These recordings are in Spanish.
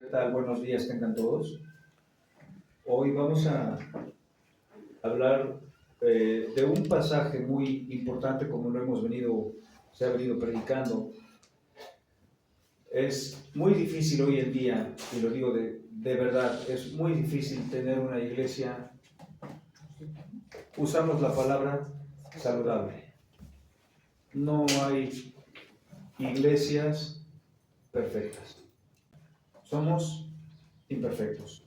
¿Qué tal? Buenos días tengan todos. Hoy vamos a hablar de un pasaje muy importante como se ha venido predicando. Es muy difícil hoy en día, y lo digo de verdad, es muy difícil tener una iglesia, usamos la palabra saludable. No hay iglesias perfectas. Somos imperfectos.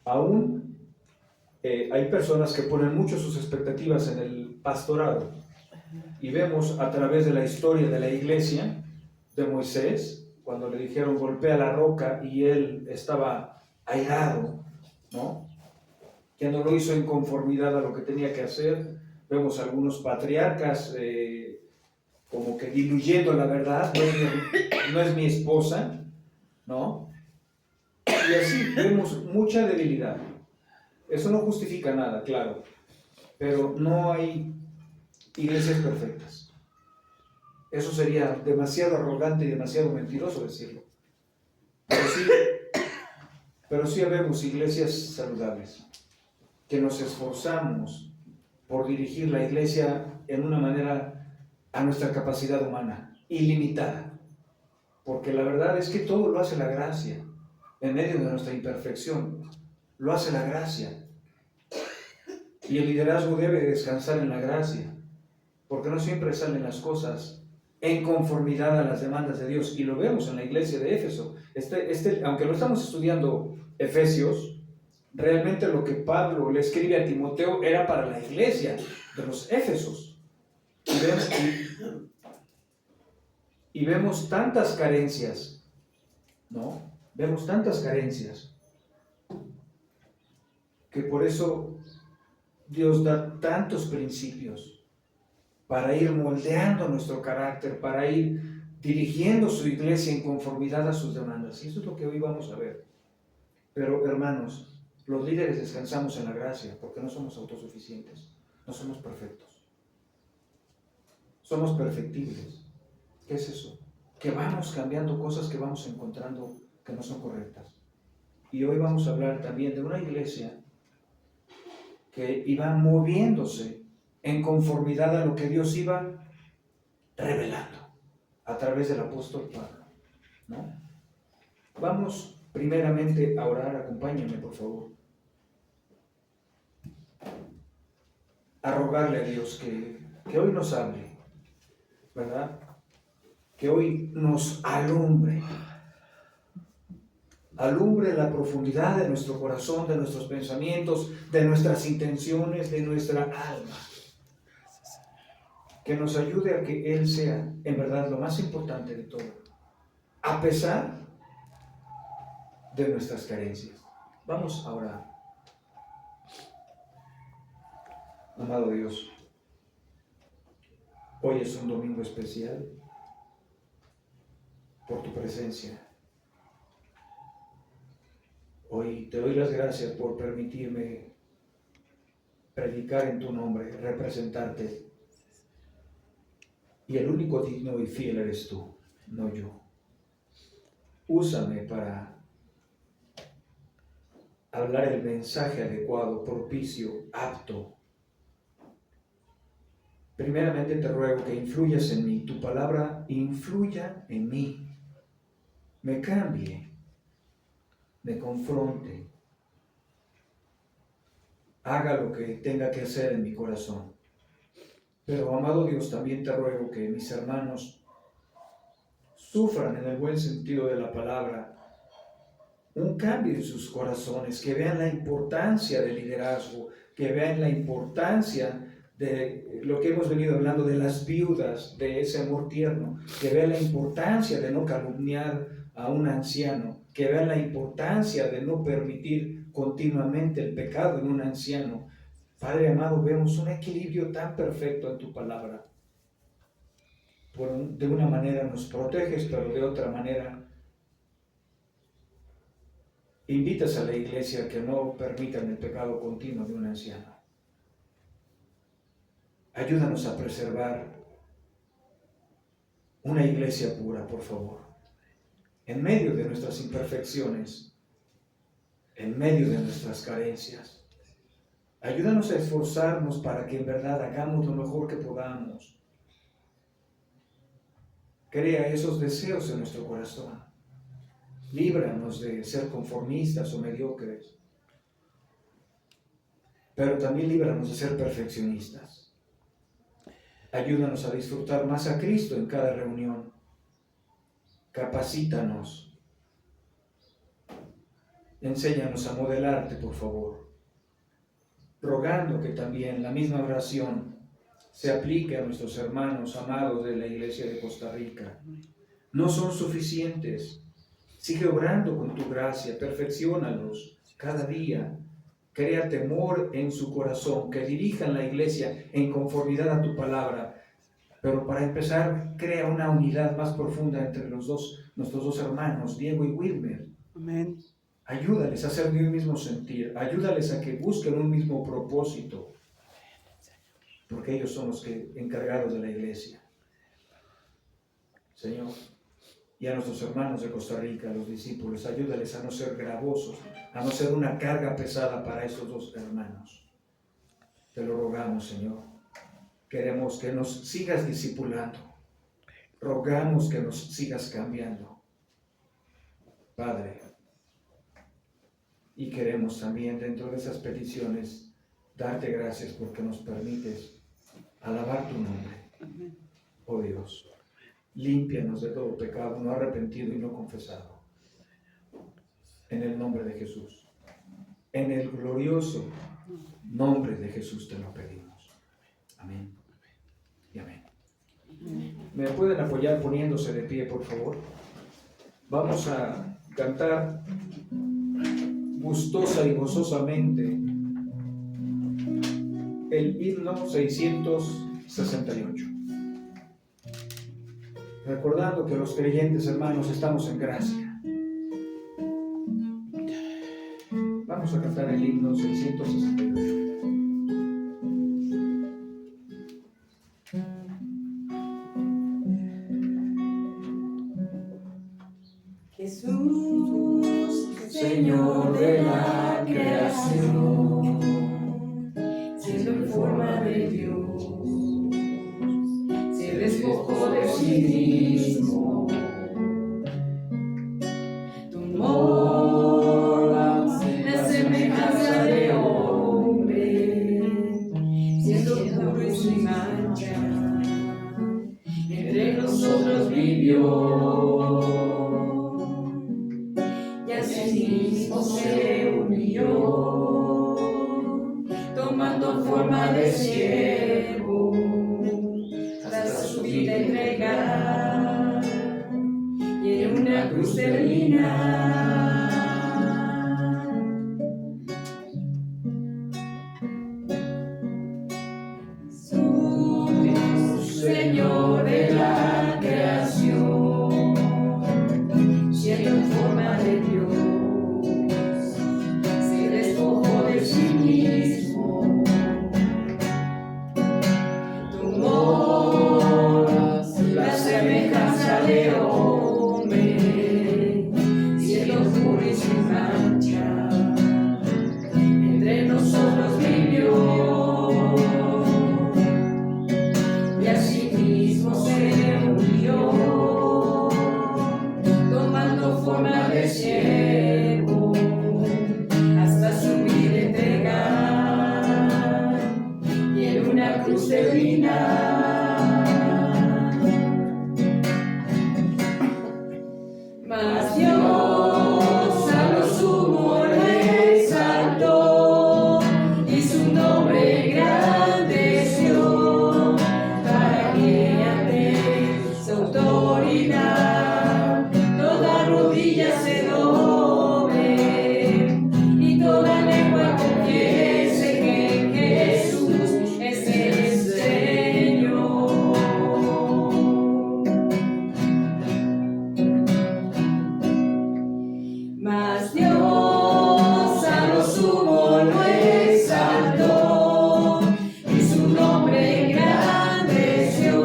Aún hay personas que ponen mucho sus expectativas en el pastorado y vemos a través de la historia de la iglesia de Moisés, cuando le dijeron golpea la roca y él estaba airado, ¿no? Que no lo hizo en conformidad a lo que tenía que hacer. Vemos algunos patriarcas como que diluyendo la verdad, no es mi esposa, ¿no? Y así vemos mucha debilidad. Eso no justifica nada, claro, pero no hay iglesias perfectas. Eso sería demasiado arrogante y demasiado mentiroso decirlo. Pero sí habemos iglesias saludables, que nos esforzamos por dirigir la iglesia en una manera a nuestra capacidad humana, ilimitada. Porque la verdad es que todo lo hace la gracia, en medio de nuestra imperfección, lo hace la gracia. Y el liderazgo debe descansar en la gracia, porque no siempre salen las cosas en conformidad a las demandas de Dios. Y lo vemos en la iglesia de Éfeso. Aunque lo estamos estudiando Efesios, realmente lo que Pablo le escribe a Timoteo era para la iglesia de los Éfesos. Y vemos tantas carencias, ¿no? Vemos tantas carencias que por eso Dios da tantos principios para ir moldeando nuestro carácter, para ir dirigiendo su iglesia en conformidad a sus demandas. Y eso es lo que hoy vamos a ver. Pero hermanos, los líderes descansamos en la gracia porque no somos autosuficientes, no somos perfectos. Somos perfectibles. ¿Qué es eso? Que vamos cambiando cosas que vamos encontrando que no son correctas. Y hoy vamos a hablar también de una iglesia que iba moviéndose en conformidad a lo que Dios iba revelando a través del apóstol Pablo, ¿no? Vamos primeramente a orar, acompáñenme por favor, a rogarle a Dios que hoy nos hable, ¿verdad? Que hoy nos alumbre la profundidad de nuestro corazón, de nuestros pensamientos, de nuestras intenciones, de nuestra alma. Que nos ayude a que Él sea, en verdad, lo más importante de todo, a pesar de nuestras carencias. Vamos a orar. Amado Dios, hoy es un domingo especial por tu presencia. Hoy te doy las gracias por permitirme predicar en tu nombre, representarte. Y el único digno y fiel eres tú, no yo. Úsame para hablar el mensaje adecuado, propicio, apto. Primeramente te ruego que influyas en mí, tu palabra influya en mí, me cambie, me confronte, haga lo que tenga que hacer en mi corazón. Pero, amado Dios, también te ruego que mis hermanos sufran en el buen sentido de la palabra un cambio en sus corazones, que vean la importancia del liderazgo, que vean la importancia de lo que hemos venido hablando de las viudas, de ese amor tierno, que vean la importancia de no calumniar a un anciano, que vean la importancia de no permitir continuamente el pecado en un anciano. Padre amado, vemos un equilibrio tan perfecto en tu palabra. De una manera nos proteges, pero de otra manera invitas a la iglesia que no permitan el pecado continuo de un anciano. Ayúdanos a preservar una iglesia pura, por favor. en medio de nuestras imperfecciones, en medio de nuestras carencias. Ayúdanos a esforzarnos para que en verdad hagamos lo mejor que podamos. Crea esos deseos en nuestro corazón. Líbranos de ser conformistas o mediocres, pero también líbranos de ser perfeccionistas. Ayúdanos a disfrutar más a Cristo en cada reunión. Capacítanos. Enséñanos a modelarte, por favor. Rogando que también la misma oración se aplique a nuestros hermanos amados de la Iglesia de Costa Rica. No son suficientes. Sigue obrando con tu gracia, perfecciónalos cada día. Crea temor en su corazón, que dirijan la iglesia en conformidad a tu palabra. Pero para empezar, crea una unidad más profunda entre nuestros dos hermanos, Diego y Wilmer. Amén. Ayúdales a hacer de un mismo sentir, ayúdales a que busquen un mismo propósito, porque ellos son los encargados de la iglesia. Señor, y a nuestros hermanos de Costa Rica, a los discípulos, ayúdales a no ser gravosos, a no ser una carga pesada para estos dos hermanos. Te lo rogamos, Señor. Queremos que nos sigas discipulando. Rogamos que nos sigas cambiando, Padre. Y queremos también, dentro de esas peticiones, darte gracias porque nos permites alabar tu nombre. Oh Dios. Límpianos de todo pecado no arrepentido y no confesado. En el nombre de Jesús. En el glorioso nombre de Jesús te lo pedimos. Amén. Y amén. ¿Me pueden apoyar poniéndose de pie, por favor? Vamos a cantar gustosa y gozosamente el himno 668. Recordando que los creyentes, hermanos, estamos en gracia. Vamos a cantar el himno 668. Jesús, Señor de la creación, siendo en forma de Dios, se despojó de sí mismo, tomó la semejanza de hombre, siendo puro y sin mancha, entre nosotros vivió, y así mismo se humilló, tomando forma de siervo, hasta su vida entregar, y en una cruz terminar. Jesús, Señor de la creación, siendo en forma de Dios, se despojó de sí mismo, tomó la semejanza de hombre, siendo puro y sin mancha, entre nosotros vivió, y así mismo se murió, tomando forma de siervo, hasta su vida entregar, y en una cruz terminar. Mas Dios a lo sumo lo exaltó, y su nombre engrandeció, para que ante su autoridad toda rodilla se doble, y toda lengua confiese que Jesús es el Señor. Mas Dios a lo sumo lo exaltó, y su nombre engrandeció,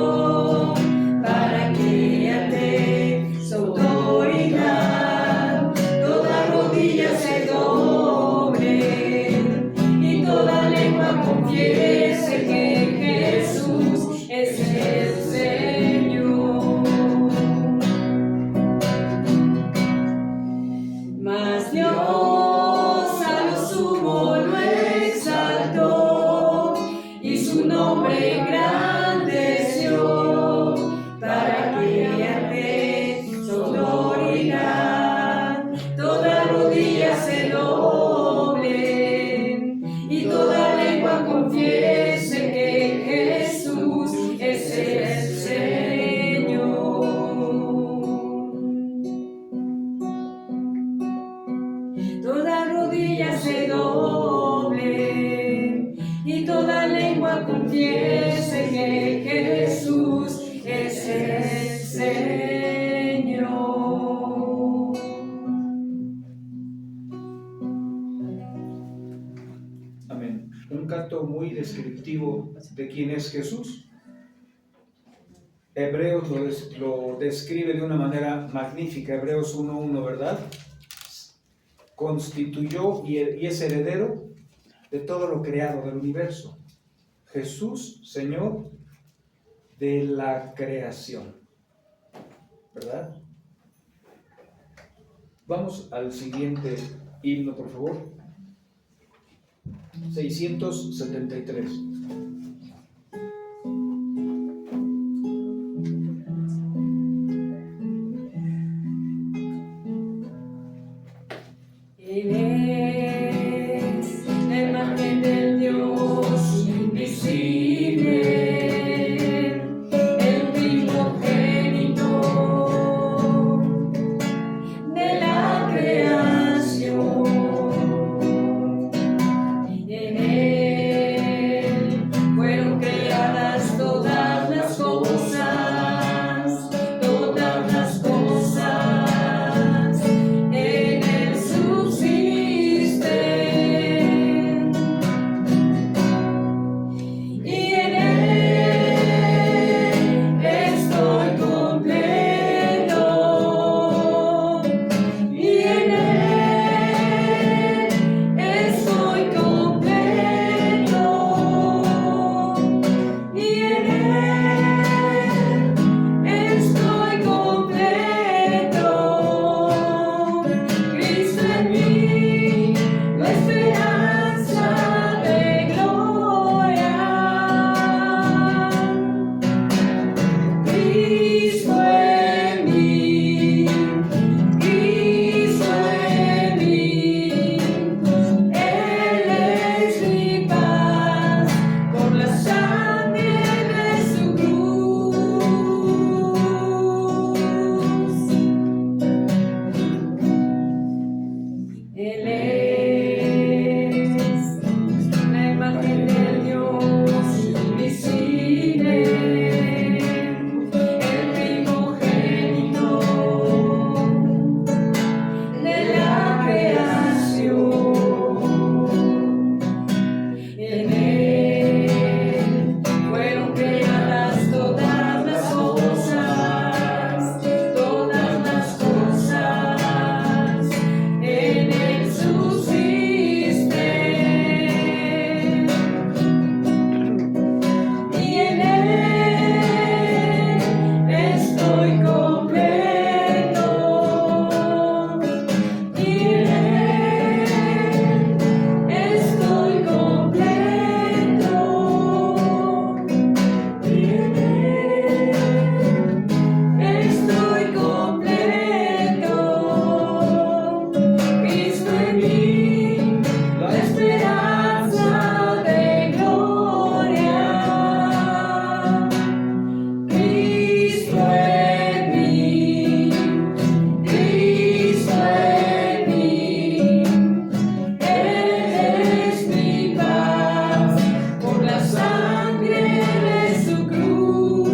para que ante descriptivo de quién es Jesús. Hebreos lo describe de una manera magnífica, Hebreos 1:1, ¿verdad? Constituyó y es heredero de todo lo creado del universo. Jesús, Señor de la creación, ¿verdad? Vamos al siguiente himno, por favor. 673. Él es la imagen del Dios invisible, el primogénito de la creación. En Él fueron creadas todas las cosas, todas las cosas. En Él subsisten y en Él estoy completo y en Él estoy completo y en Él estoy completo. Cristo en mí, la esperanza de gloria. Cristo en mí, Cristo en mí. Él es mi paz por la sangre de su cruz. Él es la imagen del Dios invisible, el primogénito de la creación. En Él fueron creadas todas las cosas, todas las cosas. En Él subsisten y en Él estoy completo y en Él estoy completo y en Él estoy completo. Cristo en mí, la esperanza de gloria. Cristo en mí, Cristo en mí. Él es mi paz por la sangre de su cruz.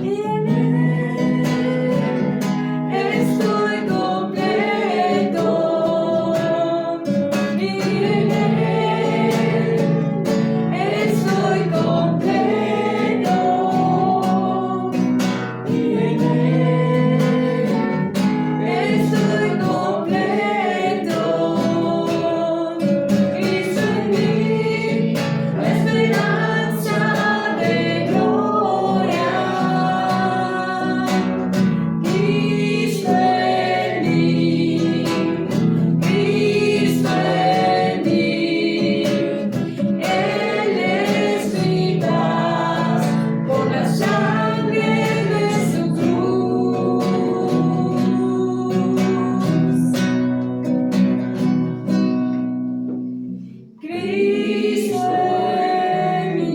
Y en Él estoy completo y en Él estoy completo y en Él estoy completo. Cristo en mí, la esperanza de gloria. Cristo en mí, Cristo en mí. Él es mi paz por la sangre de su cruz. Cristo en mí.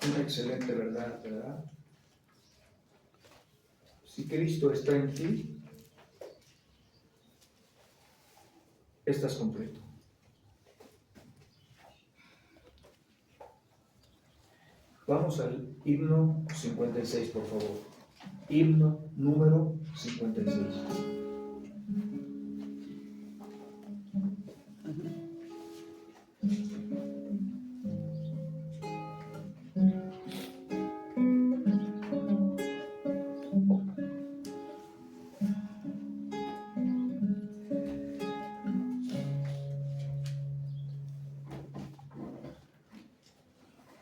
Una excelente verdad, ¿verdad? Si Cristo está en ti, estás completo. Vamos al himno 56, por favor. Himno número 56.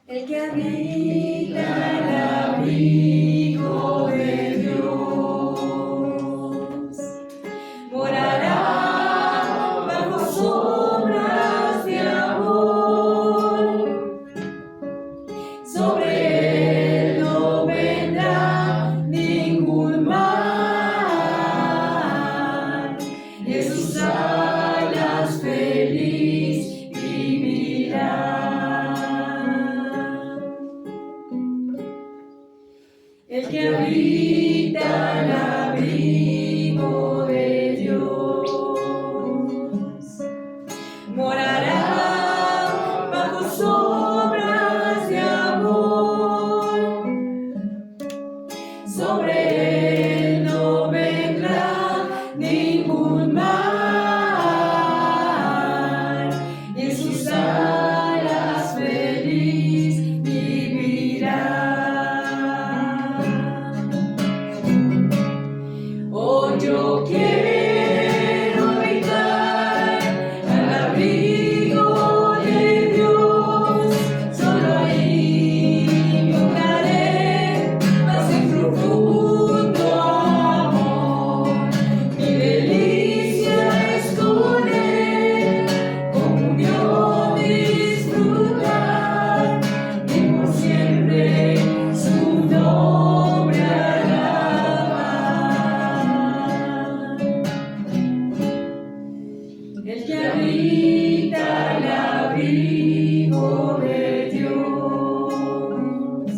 El que habita el abrigo de Dios morará bajo sombras de amor. Sobre él no vendrá ningún mal, y en sus alas feliz vivirá. El que habita el abrigo de Dios morará bajo sombras de amor. Sobre él no vendrá ningún mal, y en sus alas feliz vivirá. Oh, yo quiero habitar al abrigo de Dios, solo ahí encontraré paz y profundo amor. Mi delicia es con él, comunión disfrutar, y por siempre su nombre el que habita el abrigo de Dios,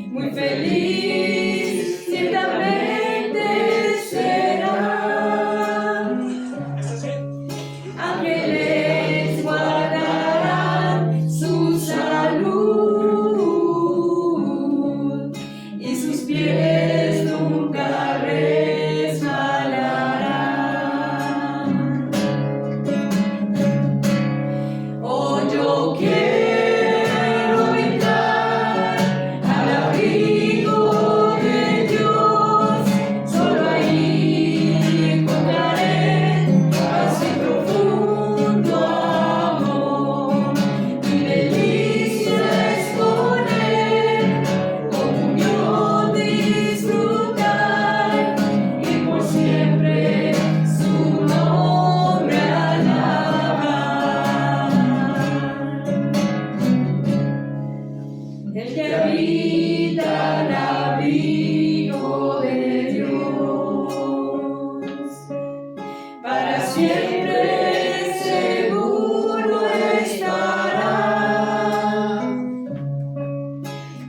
muy feliz ciertamente será. Ángeles guardarán su salud, y sus pies nunca resbalarán. Oh, yo quiero habitar al abrigo de Dios, solo ahí encontraré paz y profundo amor. Mi delicia es con él, comunión disfrutar, y por siempre su nombre alabar. El que habita al abrigo de Dios, para siempre seguro estará.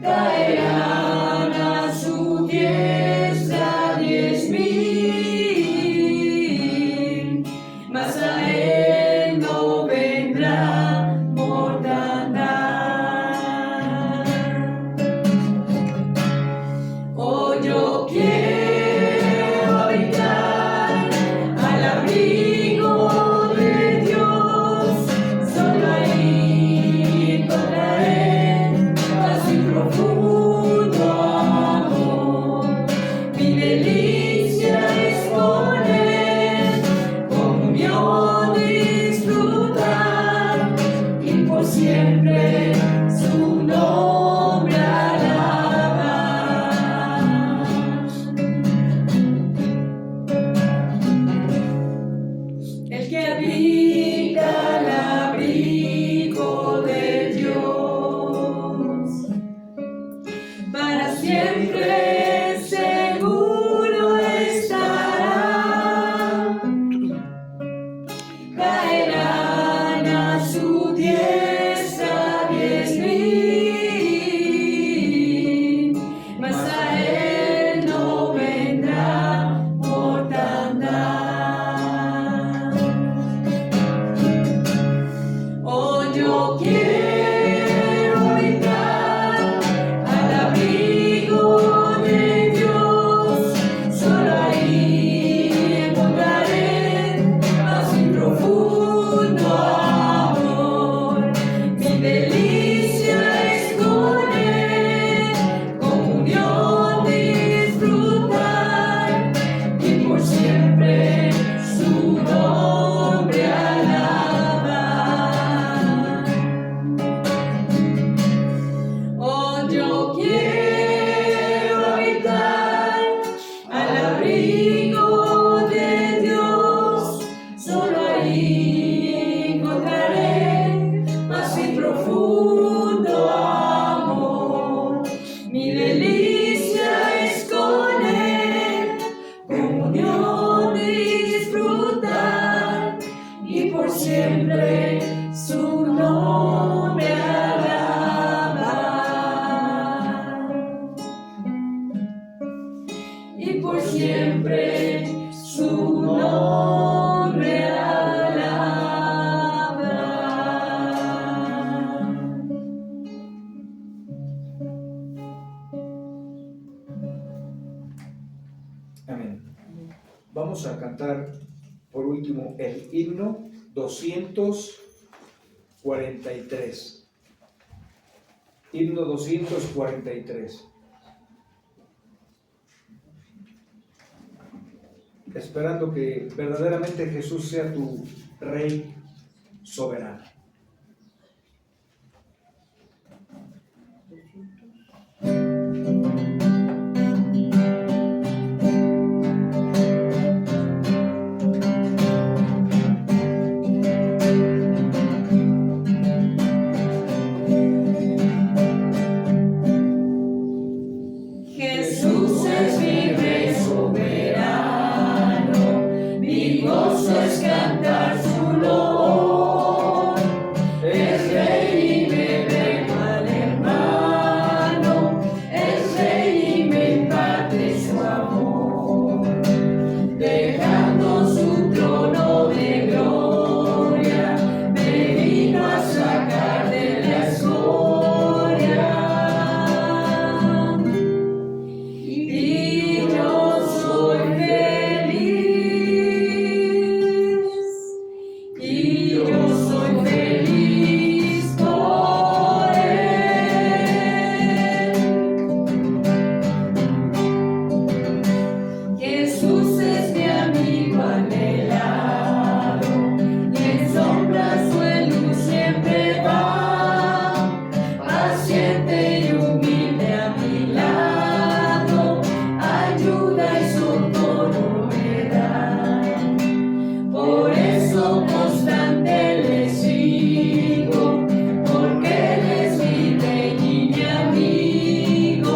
Caerán a su diestra 10,000, mas a él no vendrá mortandad. Oh, yo quiero habitar al abrigo de Dios, solo ahí encontraré paz y profundo amor. Mi delicia es con él, comunión disfrutar, y por siempre su nombre alabar. por siempre su nombre alaba. Amén. Vamos a cantar por último el himno 243. Himno 243. Esperando que verdaderamente Jesús sea tu Rey soberano. Jesús es mi Rey soberano, mi gozo es cantar su loor. Es Rey y me vengo al hermano, es Rey y me imparte su amor. Dejando su trono de gloria, me vino a sacar de la escoria. Y yo soy feliz, y yo soy feliz por él. Jesús es mi amigo anhelado, y en sombra su luz siempre va, paciente y humilde a mi lado, ayuda y socorro me da. Por eso constante le sigo, porque él es mi Rey y mi amigo.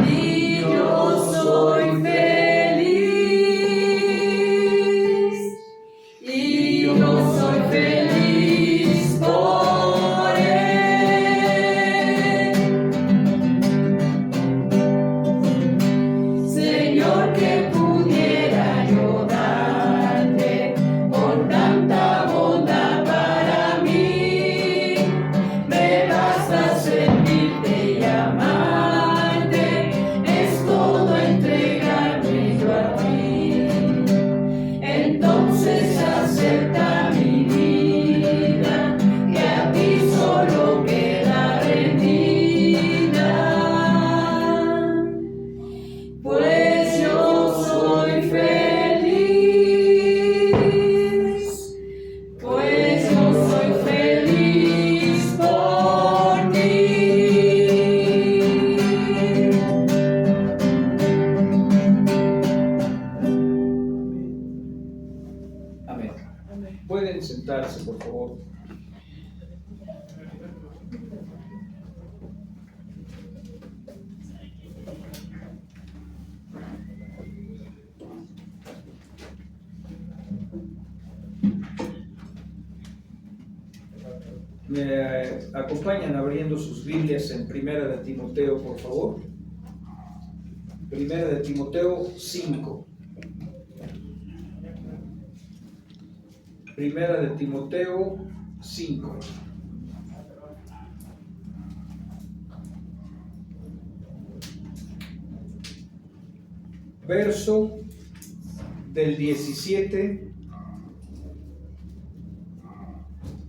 Y yo soy feliz, y yo soy feliz por él. Señor, que pudiera yo darte por tanta bondad para mí. Me basta servirte y amarte, es todo entregarme yo a ti. Entonces acepta mi vida, que a ti solo queda rendida. Pues yo soy feliz, pues yo soy feliz por ti. Amén. Pueden sentarse, por favor. Me acompañan abriendo sus Biblias en Primera de Timoteo, por favor. Primera de Timoteo 5. Primera de Timoteo 5. Verso del 17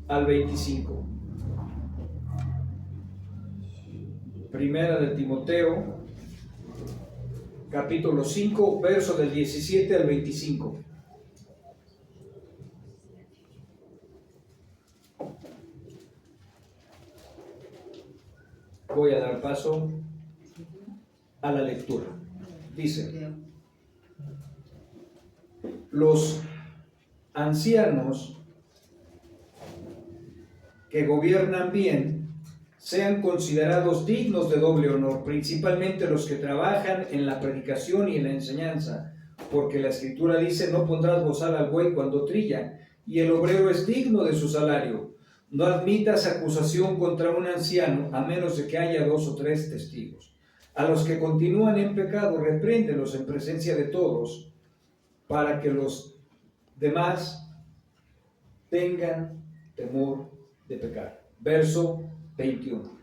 al 25. Primera de Timoteo, capítulo 5, verso del 17 al 25. Voy a dar paso a la lectura. Dice: los ancianos que gobiernan bien sean considerados dignos de doble honor, principalmente los que trabajan en la predicación y en la enseñanza, porque la Escritura dice: no pondrás bozal al buey cuando trilla, y el obrero es digno de su salario. No admitas acusación contra un anciano, a menos de que haya 2 o 3 testigos. A los que continúan en pecado, repréndelos en presencia de todos, para que los demás tengan temor de pecar. Verso 21.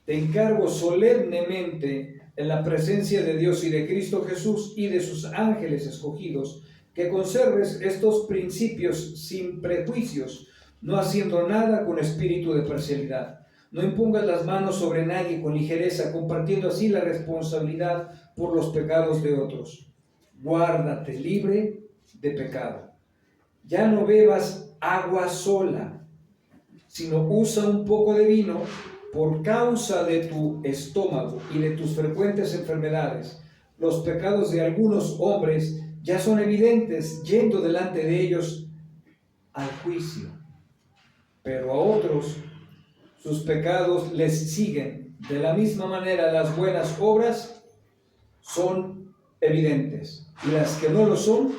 Te encargo solemnemente en la presencia de Dios y de Cristo Jesús y de sus ángeles escogidos, que conserves estos principios sin prejuicios, no haciendo nada con espíritu de parcialidad. No impongas las manos sobre nadie con ligereza, compartiendo así la responsabilidad por los pecados de otros. Guárdate libre de pecado. Ya no bebas agua sola, sino usa un poco de vino por causa de tu estómago y de tus frecuentes enfermedades. Los pecados de algunos hombres ya son evidentes, yendo delante de ellos al juicio. Pero a otros sus pecados les siguen. De la misma manera, las buenas obras son evidentes, y las que no lo son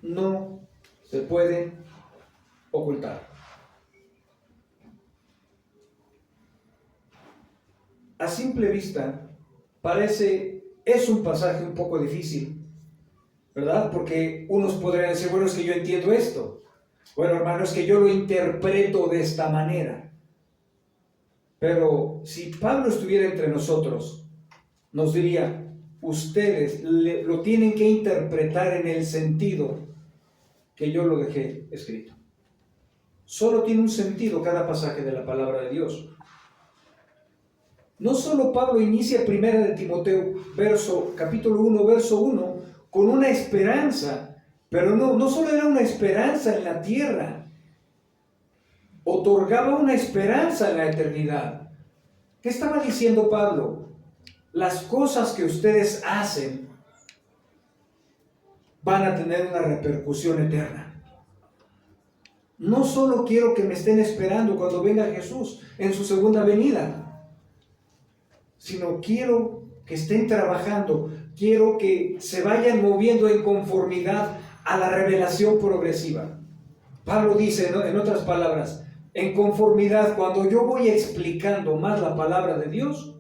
no se pueden ocultar. A simple vista es un pasaje un poco difícil, ¿verdad? Porque unos podrían decir, bueno, es que yo entiendo esto. Bueno, hermano, es que yo lo interpreto de esta manera. Pero si Pablo estuviera entre nosotros, nos diría, ustedes lo tienen que interpretar en el sentido que yo lo dejé escrito. Solo tiene un sentido cada pasaje de la palabra de Dios. No solo Pablo inicia primera de Timoteo, capítulo 1, verso 1, con una esperanza, pero no solo era una esperanza en la tierra, otorgaba una esperanza en la eternidad. ¿Qué estaba diciendo Pablo? Las cosas que ustedes hacen van a tener una repercusión eterna. No solo quiero que me estén esperando cuando venga Jesús en su segunda venida, sino quiero que estén trabajando, quiero que se vayan moviendo en conformidad a la revelación progresiva. Pablo dice, ¿no?, en otras palabras, en conformidad, cuando yo voy explicando más la palabra de Dios,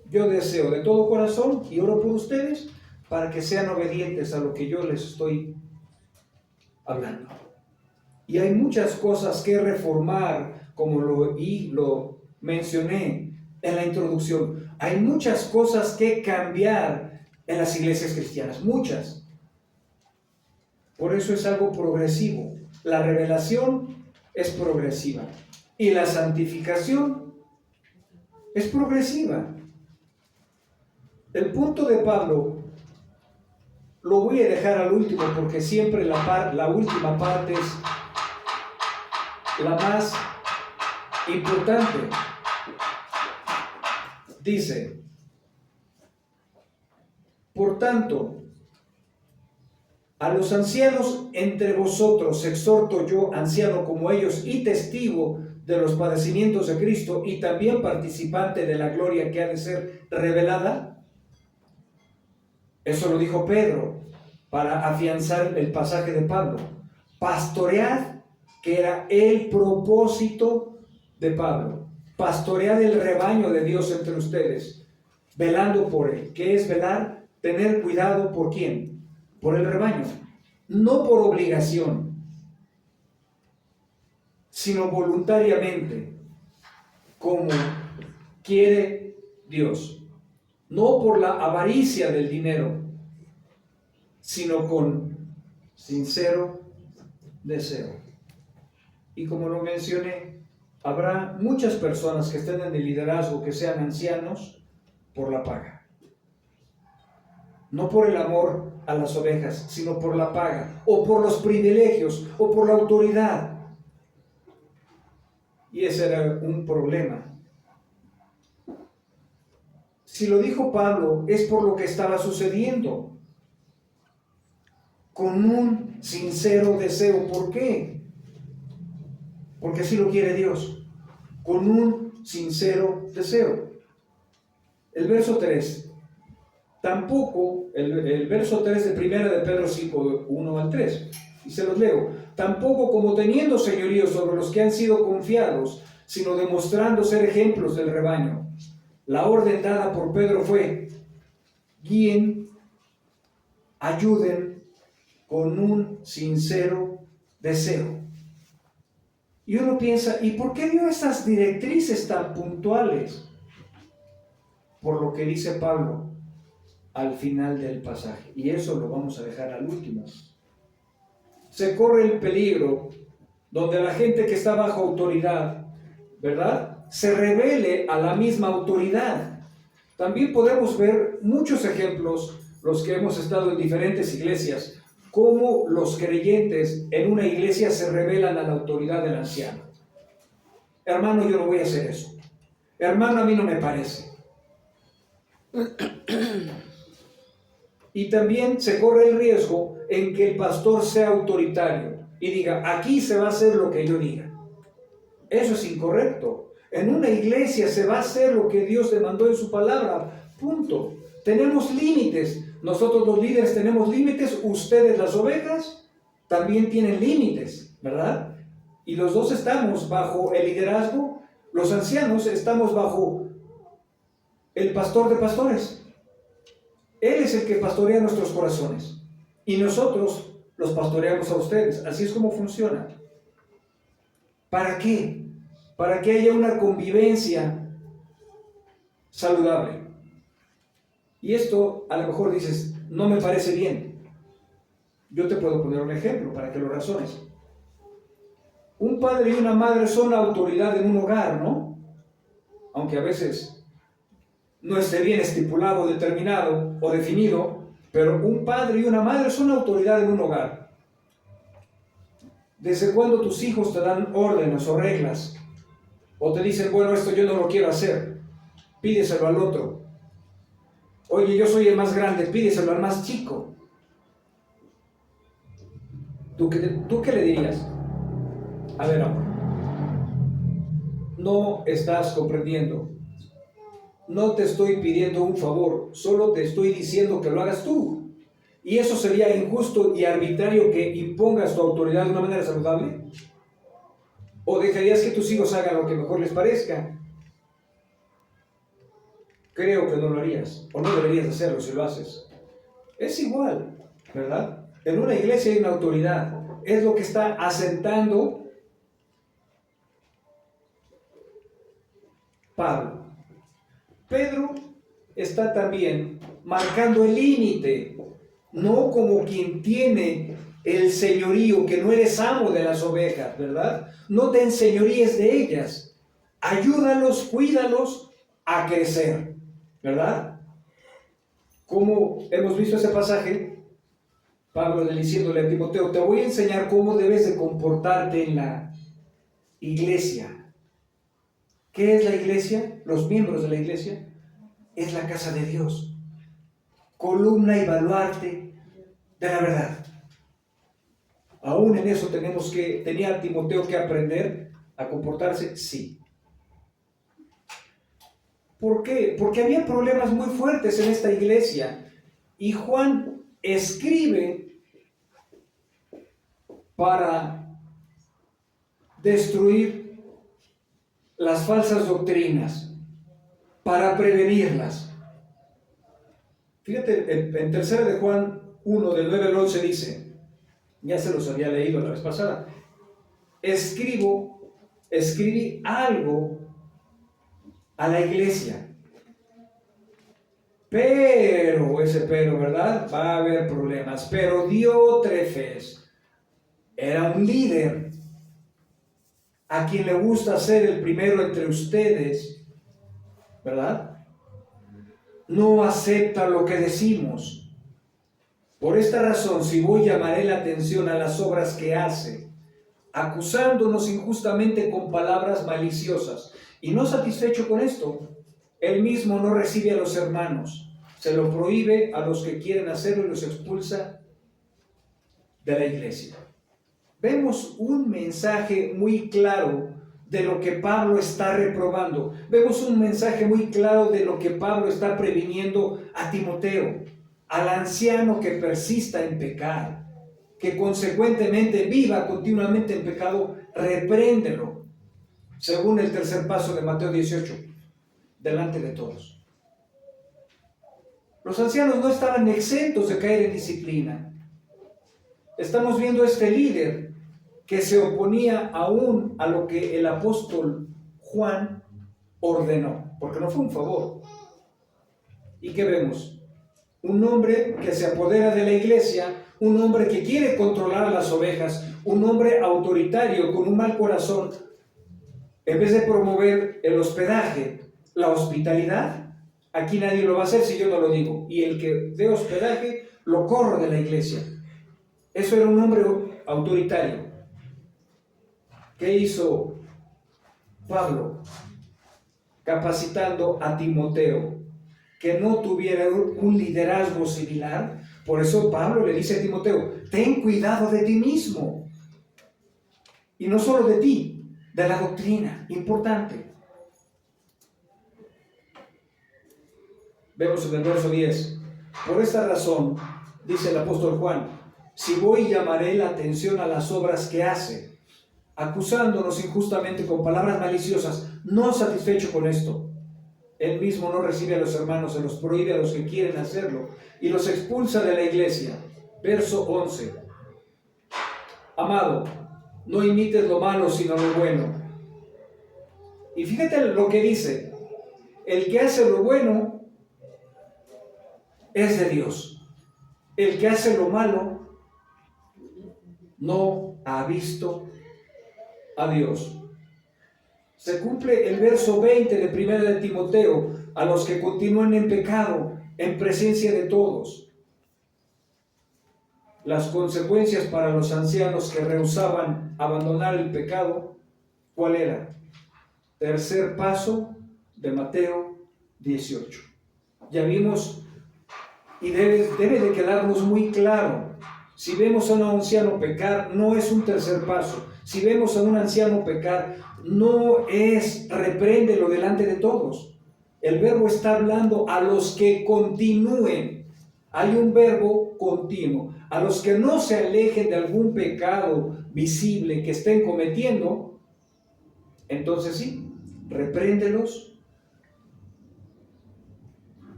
yo deseo de todo corazón y oro por ustedes para que sean obedientes a lo que yo les estoy hablando. Y hay muchas cosas que reformar, como lo mencioné en la introducción. Hay muchas cosas que cambiar en las iglesias cristianas, muchas. Por eso es algo progresivo. La revelación es progresiva y la santificación es progresiva. El punto de Pablo lo voy a dejar al último, porque siempre la última parte es la más importante. Dice, por tanto, a los ancianos entre vosotros exhorto yo, anciano como ellos y testigo de los padecimientos de Cristo y también participante de la gloria que ha de ser revelada. Eso lo dijo Pedro para afianzar el pasaje de Pablo. Pastoread, que era el propósito de Pablo. Pastoread el rebaño de Dios entre ustedes, velando por él. ¿Qué es velar? Tener cuidado ¿por quién? Por el rebaño. No por obligación, sino voluntariamente, como quiere Dios. No por la avaricia del dinero, sino con sincero deseo. Y como lo mencioné, habrá muchas personas que estén en el liderazgo, que sean ancianos, por la paga. No por el amor a las ovejas, sino por la paga, o por los privilegios, o por la autoridad. Y ese era un problema. Si lo dijo Pablo, es por lo que estaba sucediendo. Con un sincero deseo. ¿Por qué? Porque así lo quiere Dios. Con un sincero deseo. El verso 3. Tampoco, el verso 3 de primera de Pedro 5, 1 al 3. Y se los leo. Tampoco como teniendo señorío sobre los que han sido confiados, sino demostrando ser ejemplos del rebaño. La orden dada por Pedro fue: guíen, ayuden con un sincero deseo. Y uno piensa, ¿y por qué dio estas directrices tan puntuales? Por lo que dice Pablo al final del pasaje. Y eso lo vamos a dejar al último. Se corre el peligro donde la gente que está bajo autoridad, ¿verdad?, se revele a la misma autoridad. También podemos ver muchos ejemplos, los que hemos estado en diferentes iglesias, cómo los creyentes en una iglesia se rebelan a la autoridad del anciano. Hermano, yo no voy a hacer eso. Hermano, a mí no me parece. Y también se corre el riesgo en que el pastor sea autoritario y diga, aquí se va a hacer lo que yo diga. Eso es incorrecto. En una iglesia se va a hacer lo que Dios demandó en su palabra. Punto. Tenemos límites. Nosotros los líderes tenemos límites. Ustedes, las ovejas, también tienen límites, ¿verdad? Y los dos estamos bajo el liderazgo. Los ancianos estamos bajo el pastor de pastores. Él es el que pastorea nuestros corazones. Y nosotros los pastoreamos a ustedes. Así es como funciona. ¿Para qué? Para que haya una convivencia saludable. Y esto a lo mejor dices, no me parece bien. Yo te puedo poner un ejemplo para que lo razones. Un padre y una madre son la autoridad en un hogar, ¿no? Aunque a veces no esté bien estipulado, determinado o definido, pero un padre y una madre son la autoridad en un hogar. ¿Desde cuándo tus hijos te dan órdenes o reglas? O te dicen, bueno, esto yo no lo quiero hacer, pídeselo al otro. Oye, yo soy el más grande, pídeselo al más chico. ¿Tú qué le dirías? A ver, amor, no estás comprendiendo. No te estoy pidiendo un favor, solo te estoy diciendo que lo hagas tú. ¿Y eso sería injusto y arbitrario que impongas tu autoridad de una manera saludable? ¿O dejarías que tus hijos hagan lo que mejor les parezca? Creo que no lo harías, o no deberías hacerlo si lo haces. Es igual, ¿verdad? En una iglesia hay una autoridad, es lo que está asentando Pablo. Pedro está también marcando el límite, no como quien tiene el señorío, que no eres amo de las ovejas, ¿verdad? No te enseñoríes de ellas, ayúdalos, cuídalos a crecer, ¿verdad? Como hemos visto ese pasaje, Pablo diciéndole a Timoteo, te voy a enseñar cómo debes de comportarte en la iglesia. ¿Qué es la iglesia? Los miembros de la iglesia es la casa de Dios, columna y baluarte de la verdad. Aún en eso tenía Timoteo que aprender a comportarse, sí. ¿Por qué? Porque había problemas muy fuertes en esta iglesia y Juan escribe para destruir las falsas doctrinas, para prevenirlas. Fíjate, en 3 de Juan 1, del 9 al 11 dice, ya se los había leído la vez pasada, escribí algo a la iglesia, pero, ¿verdad? Va a haber problemas, pero Diótrefes era un líder a quien le gusta ser el primero entre ustedes, ¿verdad? No acepta lo que decimos. Por esta razón, si voy, llamaré la atención a las obras que hace, acusándonos injustamente con palabras maliciosas. Y no satisfecho con esto, él mismo no recibe a los hermanos, se lo prohíbe a los que quieren hacerlo y los expulsa de la iglesia. Vemos un mensaje muy claro de lo que Pablo está reprobando. Vemos un mensaje muy claro de lo que Pablo está previniendo a Timoteo, al anciano que persista en pecar, que consecuentemente viva continuamente en pecado, repréndelo, según el tercer paso de Mateo 18. delante de todos. Los ancianos no estaban exentos de caer en disciplina. Estamos viendo este líder que se oponía aún a lo que el apóstol Juan ordenó, porque no fue un favor. ¿Y qué vemos? Un hombre que se apodera de la iglesia, un hombre que quiere controlar las ovejas, un hombre autoritario con un mal corazón. En vez de promover el hospedaje, la hospitalidad, aquí nadie lo va a hacer si yo no lo digo. Y el que dé hospedaje, lo corro de la iglesia. Eso era un hombre autoritario. ¿Qué hizo Pablo? Capacitando a Timoteo que no tuviera un liderazgo similar. Por eso Pablo le dice a Timoteo, ten cuidado de ti mismo. Y no solo de ti, de la doctrina, importante. Vemos en el verso 10. Por esta razón, dice el apóstol Juan, si voy llamaré la atención a las obras que hace, acusándonos injustamente con palabras maliciosas, no satisfecho con esto. Él mismo no recibe a los hermanos, se los prohíbe a los que quieren hacerlo y los expulsa de la iglesia. Verso 11. Amado, no imites lo malo, sino lo bueno. Y fíjate lo que dice. El que hace lo bueno es de Dios. El que hace lo malo no ha visto a Dios. Se cumple el verso 20 de 1 de Timoteo, a los que continúan en pecado, en presencia de todos. Las consecuencias para los ancianos que rehusaban abandonar el pecado, ¿cuál era? Tercer paso de Mateo 18. Ya vimos, y debe de quedarnos muy claro, si vemos a un anciano pecar, no es un tercer paso. Si vemos a un anciano pecar, no es repréndelo delante de todos. El verbo está hablando a los que continúen. Hay un verbo continuo. A los que no se alejen de algún pecado visible que estén cometiendo, entonces sí, repréndelos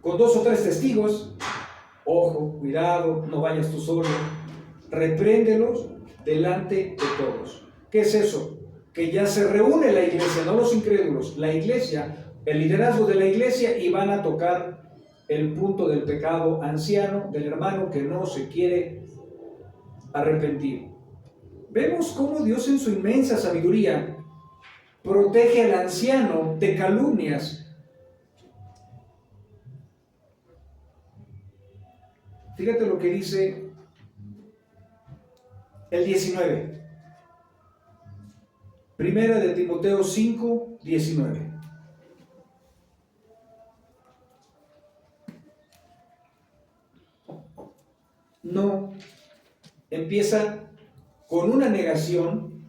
con 2 o 3 testigos. Ojo, cuidado, no vayas tú solo. Repréndelos delante de todos. ¿Qué es eso? Que ya se reúne la iglesia, no los incrédulos, la iglesia, el liderazgo de la iglesia, y van a tocar el punto del pecado anciano, del hermano que no se quiere arrepentir. Vemos cómo Dios en su inmensa sabiduría protege al anciano de calumnias. Fíjate lo que dice el 19. Primera de Timoteo 5, 19. No, empieza con una negación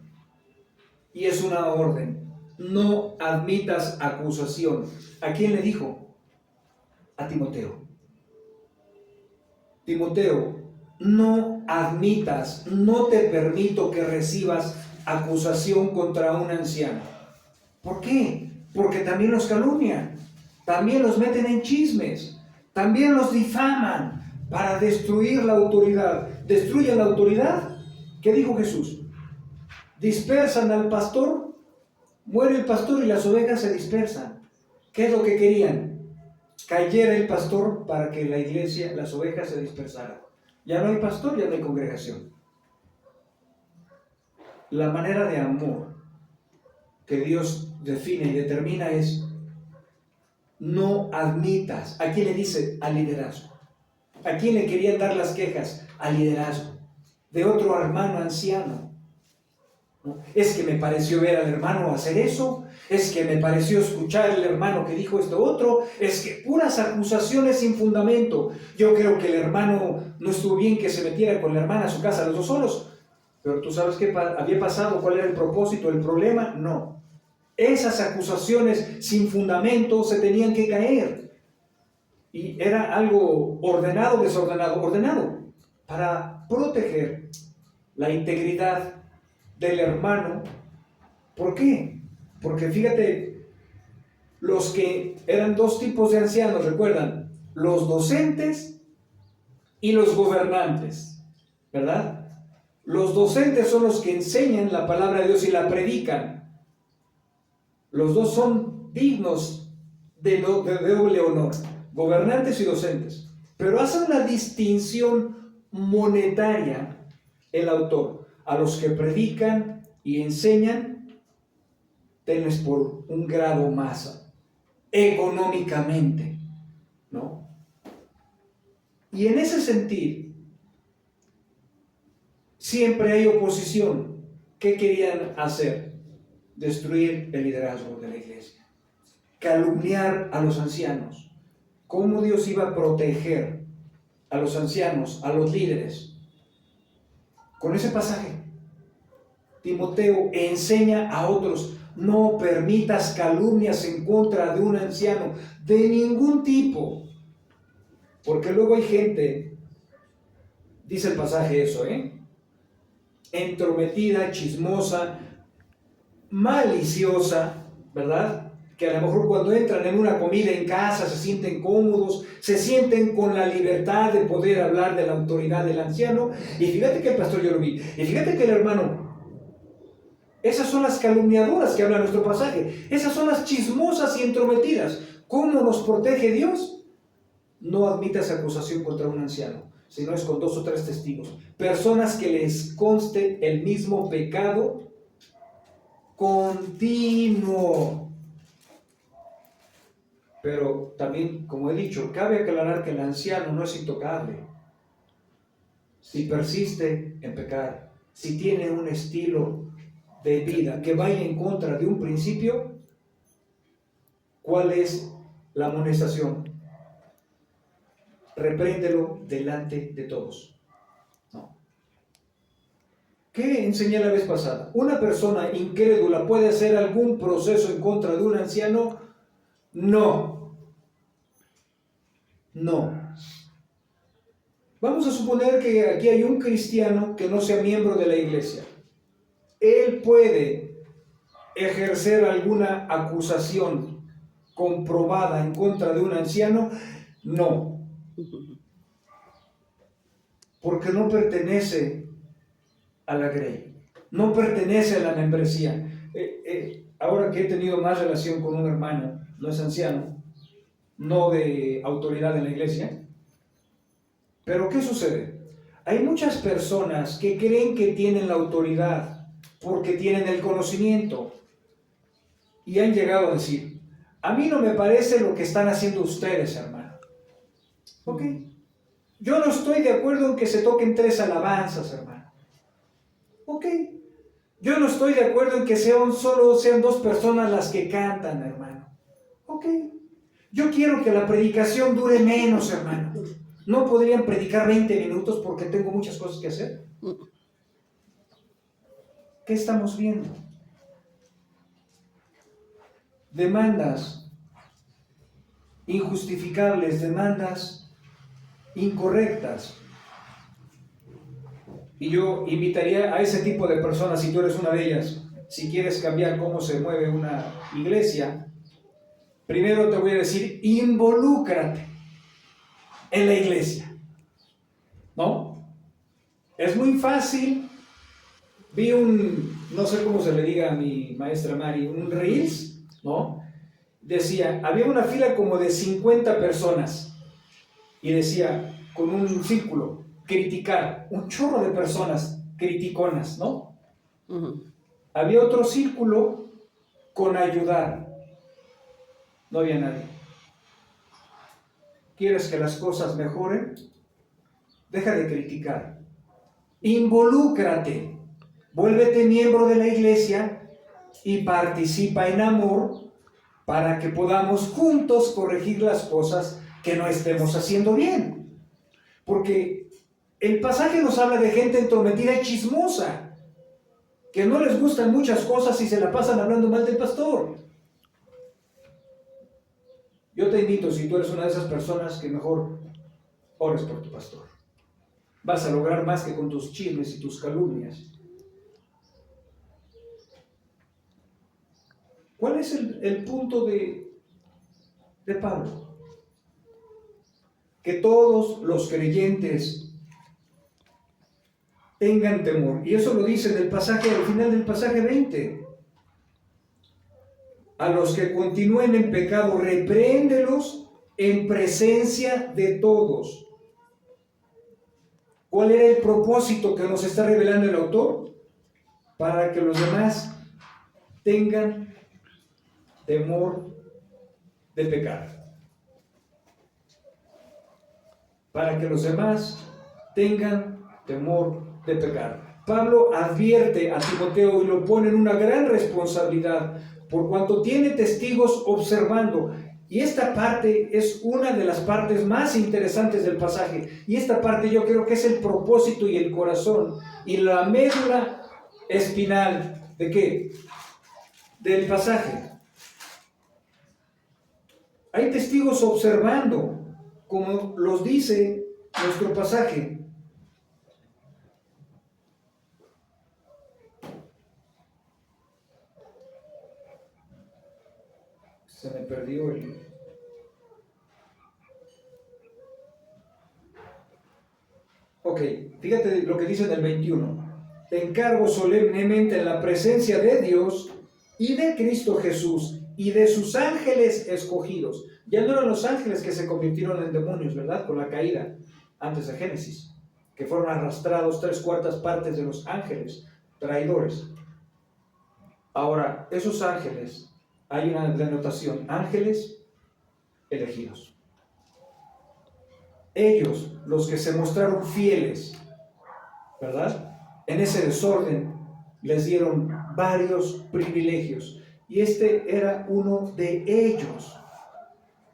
y es una orden. No admitas acusación. ¿A quién le dijo? A Timoteo. Timoteo, no admitas, no te permito que recibas acusación contra un anciano. ¿Por qué? Porque también los calumnian, también los meten en chismes, también los difaman para destruir la autoridad. ¿Destruyen la autoridad? ¿Qué dijo Jesús? Dispersan al pastor, muere el pastor y las ovejas se dispersan. ¿Qué es lo que querían? Cayera el pastor para que la iglesia, las ovejas se dispersaran. Ya no hay pastor, ya no hay congregación. La manera de amor que Dios define y determina es: no admitas. ¿A quién le dice? Al liderazgo. ¿A quién le querían dar las quejas? Al liderazgo de otro hermano anciano. ¿No? Es que me pareció ver al hermano hacer eso, es que me pareció escuchar al hermano que dijo esto otro, es que puras acusaciones sin fundamento. Yo creo que el hermano no estuvo bien que se metiera con la hermana a su casa los dos solos. Pero tú sabes qué había pasado, cuál era el propósito, el problema. No. Esas acusaciones sin fundamento se tenían que caer. Y era algo ordenado, desordenado, ordenado para proteger la integridad del hermano. ¿Por qué? Porque fíjate los que eran dos tipos de ancianos, recuerdan, los docentes y los gobernantes, ¿verdad? Los docentes son los que enseñan la palabra de Dios y la predican. Los dos son dignos de doble honor, gobernantes y docentes. Pero hace una distinción monetaria el autor. A los que predican y enseñan, tenles por un grado más económicamente, ¿no? Y en ese sentido, siempre hay oposición. ¿Qué querían hacer? Destruir el liderazgo de la iglesia, calumniar a los ancianos. ¿Cómo Dios iba a proteger a los ancianos, a los líderes? Con ese pasaje, Timoteo enseña a otros: no permitas calumnias en contra de un anciano de ningún tipo, porque luego hay gente, dice el pasaje eso, entrometida, chismosa, maliciosa, ¿verdad? Que a lo mejor cuando entran en una comida en casa se sienten cómodos, se sienten con la libertad de poder hablar de la autoridad del anciano. Y fíjate que el pastor, yo lo vi, y fíjate que el hermano, esas son las calumniadoras que habla nuestro pasaje, esas son las chismosas y entrometidas. ¿Cómo nos protege Dios? No admitas acusación contra un anciano, si no es con 2 o 3 testigos, personas que les conste el mismo pecado continuo. Pero también, como he dicho, cabe aclarar que el anciano no es intocable. Si persiste en pecar, si tiene un estilo de vida que vaya en contra de un principio, ¿cuál es la amonestación? Repréndelo delante de todos. No. ¿Qué enseñé la vez pasada? ¿Una persona incrédula puede hacer algún proceso en contra de un anciano? No. No. Vamos a suponer que aquí hay un cristiano que no sea miembro de la iglesia. Él puede ejercer alguna acusación comprobada en contra de un anciano. No. Porque no pertenece a la grey, no pertenece a la membresía. Ahora que he tenido más relación con un hermano, no es anciano, no de autoridad en la iglesia, pero ¿qué sucede? Hay muchas personas que creen que tienen la autoridad porque tienen el conocimiento y han llegado a decir: a mí no me parece lo que están haciendo ustedes, hermano. ¿Ok? Yo no estoy de acuerdo en que se toquen 3 alabanzas, hermano. Ok. Yo no estoy de acuerdo en que sean 2 personas las que cantan, hermano. Ok. Yo quiero que la predicación dure menos, hermano. ¿No podrían predicar 20 minutos porque tengo muchas cosas que hacer? ¿Qué estamos viendo? Demandas injustificables, demandas incorrectas. Y yo invitaría a ese tipo de personas, si tú eres una de ellas, si quieres cambiar cómo se mueve una iglesia, primero te voy a decir: involúcrate en la iglesia, ¿no? Es muy fácil. Vi no sé cómo se le diga a mi maestra Mari, un reels, ¿no? Decía, había una fila como de 50 personas y decía, con un círculo, criticar, un chorro de personas criticonas, ¿no? Había otro círculo con ayudar. No había nadie. ¿Quieres que las cosas mejoren? Deja de criticar. Involúcrate. Vuélvete miembro de la iglesia y participa en amor para que podamos juntos corregir las cosas que no estemos haciendo bien. Porque el pasaje nos habla de gente entrometida y chismosa, que no les gustan muchas cosas y se la pasan hablando mal del pastor. Yo te invito, si tú eres una de esas personas, que mejor ores por tu pastor. Vas a lograr más que con tus chismes y tus calumnias. ¿Cuál es el punto de de Pablo. Que todos los creyentes tengan temor. Y eso lo dice en el pasaje, al final del pasaje 20. A los que continúen en pecado, repréndelos en presencia de todos. ¿Cuál era el propósito que nos está revelando el autor? Para que los demás tengan temor de pecar. Para que los demás tengan temor de pecar. Pablo advierte a Timoteo y lo pone en una gran responsabilidad por cuanto tiene testigos observando. Y esta parte es una de las partes más interesantes del pasaje. Y esta parte yo creo que es el propósito y el corazón y la médula espinal ¿de qué? Del pasaje. Hay testigos observando, como los dice nuestro pasaje. Se me perdió el... Ok, fíjate lo que dice en el 21. Te encargo solemnemente en la presencia de Dios y de Cristo Jesús y de sus ángeles escogidos. Ya no eran los ángeles que se convirtieron en demonios, ¿verdad? Con la caída, antes de Génesis, que fueron arrastrados 3/4 partes de los ángeles traidores. Ahora, esos ángeles, hay una denotación, ángeles elegidos. Ellos, los que se mostraron fieles, ¿verdad? En ese desorden les dieron varios privilegios. Y este era uno de ellos.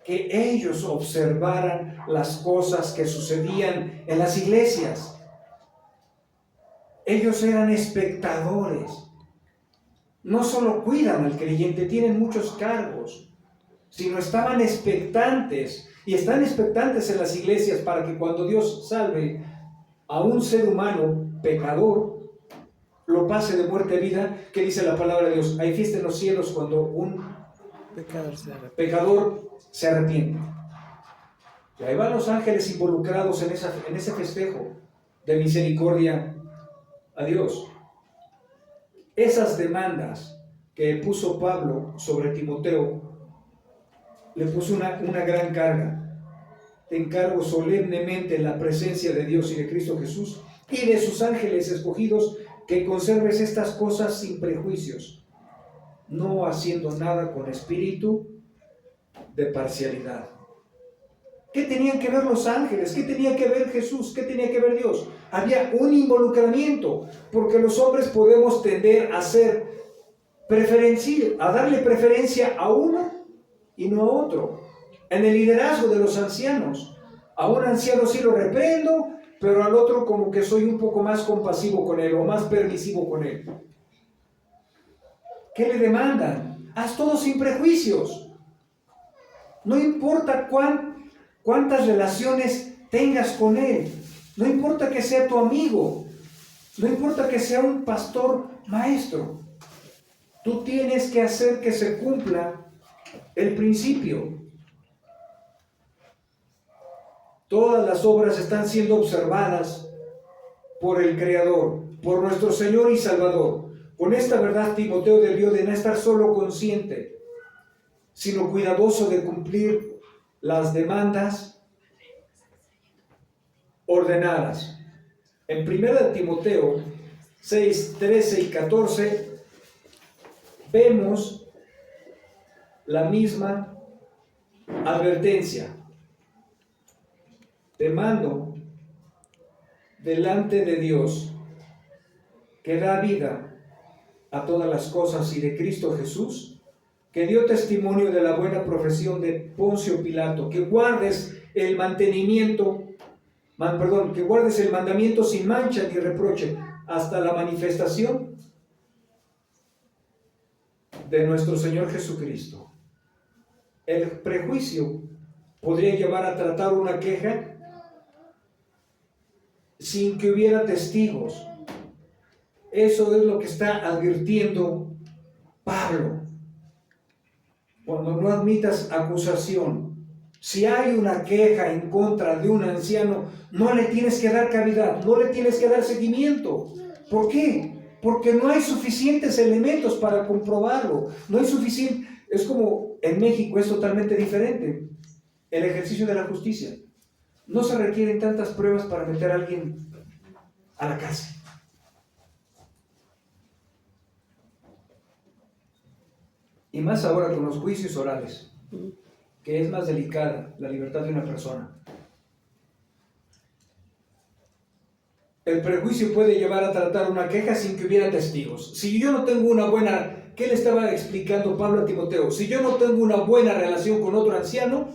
Que ellos observaran las cosas que sucedían en las iglesias. Ellos eran espectadores. No solo cuidan al creyente, tienen muchos cargos, sino estaban expectantes. Y están expectantes en las iglesias para que cuando Dios salve a un ser humano pecador, lo pase de muerte a vida, que dice la palabra de Dios. Hay fiesta en los cielos cuando un pecador se arrepiente. Y ahí van los ángeles involucrados en ese festejo de misericordia a Dios. Esas demandas que puso Pablo sobre Timoteo, le puso una gran carga. Te encargo solemnemente en la presencia de Dios y de Cristo Jesús y de sus ángeles escogidos que conserves estas cosas sin prejuicios, no haciendo nada con espíritu de parcialidad. ¿Qué tenían que ver los ángeles? ¿Qué tenía que ver Jesús? ¿Qué tenía que ver Dios? Había un involucramiento, porque los hombres podemos tender a darle preferencia a uno y no a otro. En el liderazgo de los ancianos, a un anciano sí lo reprendo, pero al otro como que soy un poco más compasivo con él o más permisivo con él. ¿Qué le demandan? Haz todo sin prejuicios. No importa cuántas relaciones tengas con él. No importa que sea tu amigo. No importa que sea un pastor maestro. Tú tienes que hacer que se cumpla el principio. Todas las obras están siendo observadas por el Creador, por nuestro Señor y Salvador. Con esta verdad, Timoteo debió de no estar solo consciente, sino cuidadoso de cumplir las demandas ordenadas. En 1 Timoteo 6, 13 y 14 vemos la misma advertencia. Te mando delante de Dios, que da vida a todas las cosas, y de Cristo Jesús, que dio testimonio de la buena profesión de Poncio Pilato, que guardes el mandamiento sin mancha ni reproche hasta la manifestación de nuestro Señor Jesucristo. El prejuicio podría llevar a tratar una queja sin que hubiera testigos. Eso es lo que está advirtiendo Pablo. Cuando no admitas acusación, si hay una queja en contra de un anciano, no le tienes que dar cavidad, no le tienes que dar seguimiento. ¿Por qué? Porque no hay suficientes elementos para comprobarlo. No hay suficiente. Es como en México, es totalmente diferente. El ejercicio de la justicia. No se requieren tantas pruebas para meter a alguien a la cárcel. Y más ahora con los juicios orales, que es más delicada la libertad de una persona. El prejuicio puede llevar a tratar una queja sin que hubiera testigos. Si yo no tengo una buena, ¿qué le estaba explicando Pablo a Timoteo? Si yo no tengo una buena relación con otro anciano,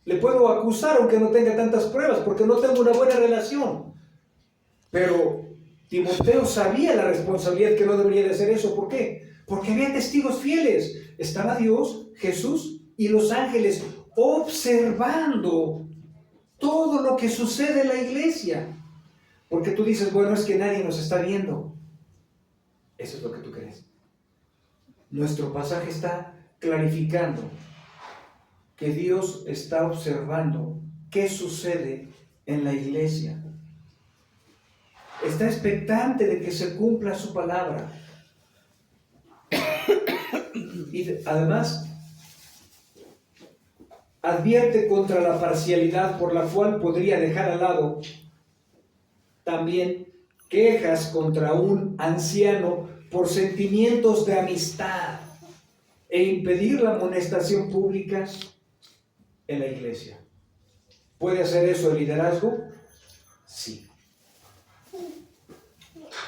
le puedo acusar aunque no tenga tantas pruebas, porque no tengo una buena relación. Pero Timoteo sabía la responsabilidad que no debería de hacer eso. ¿Por qué? Porque había testigos fieles. Estaba Dios, Jesús y los ángeles observando todo lo que sucede en la iglesia. Porque tú dices, bueno, es que nadie nos está viendo. Eso es lo que tú crees. Nuestro pasaje está clarificando que Dios está observando qué sucede en la iglesia. Está expectante de que se cumpla su palabra. Y además, advierte contra la parcialidad por la cual podría dejar al lado también quejas contra un anciano por sentimientos de amistad e impedir la amonestación pública en la iglesia. ¿Puede hacer eso el liderazgo? Sí.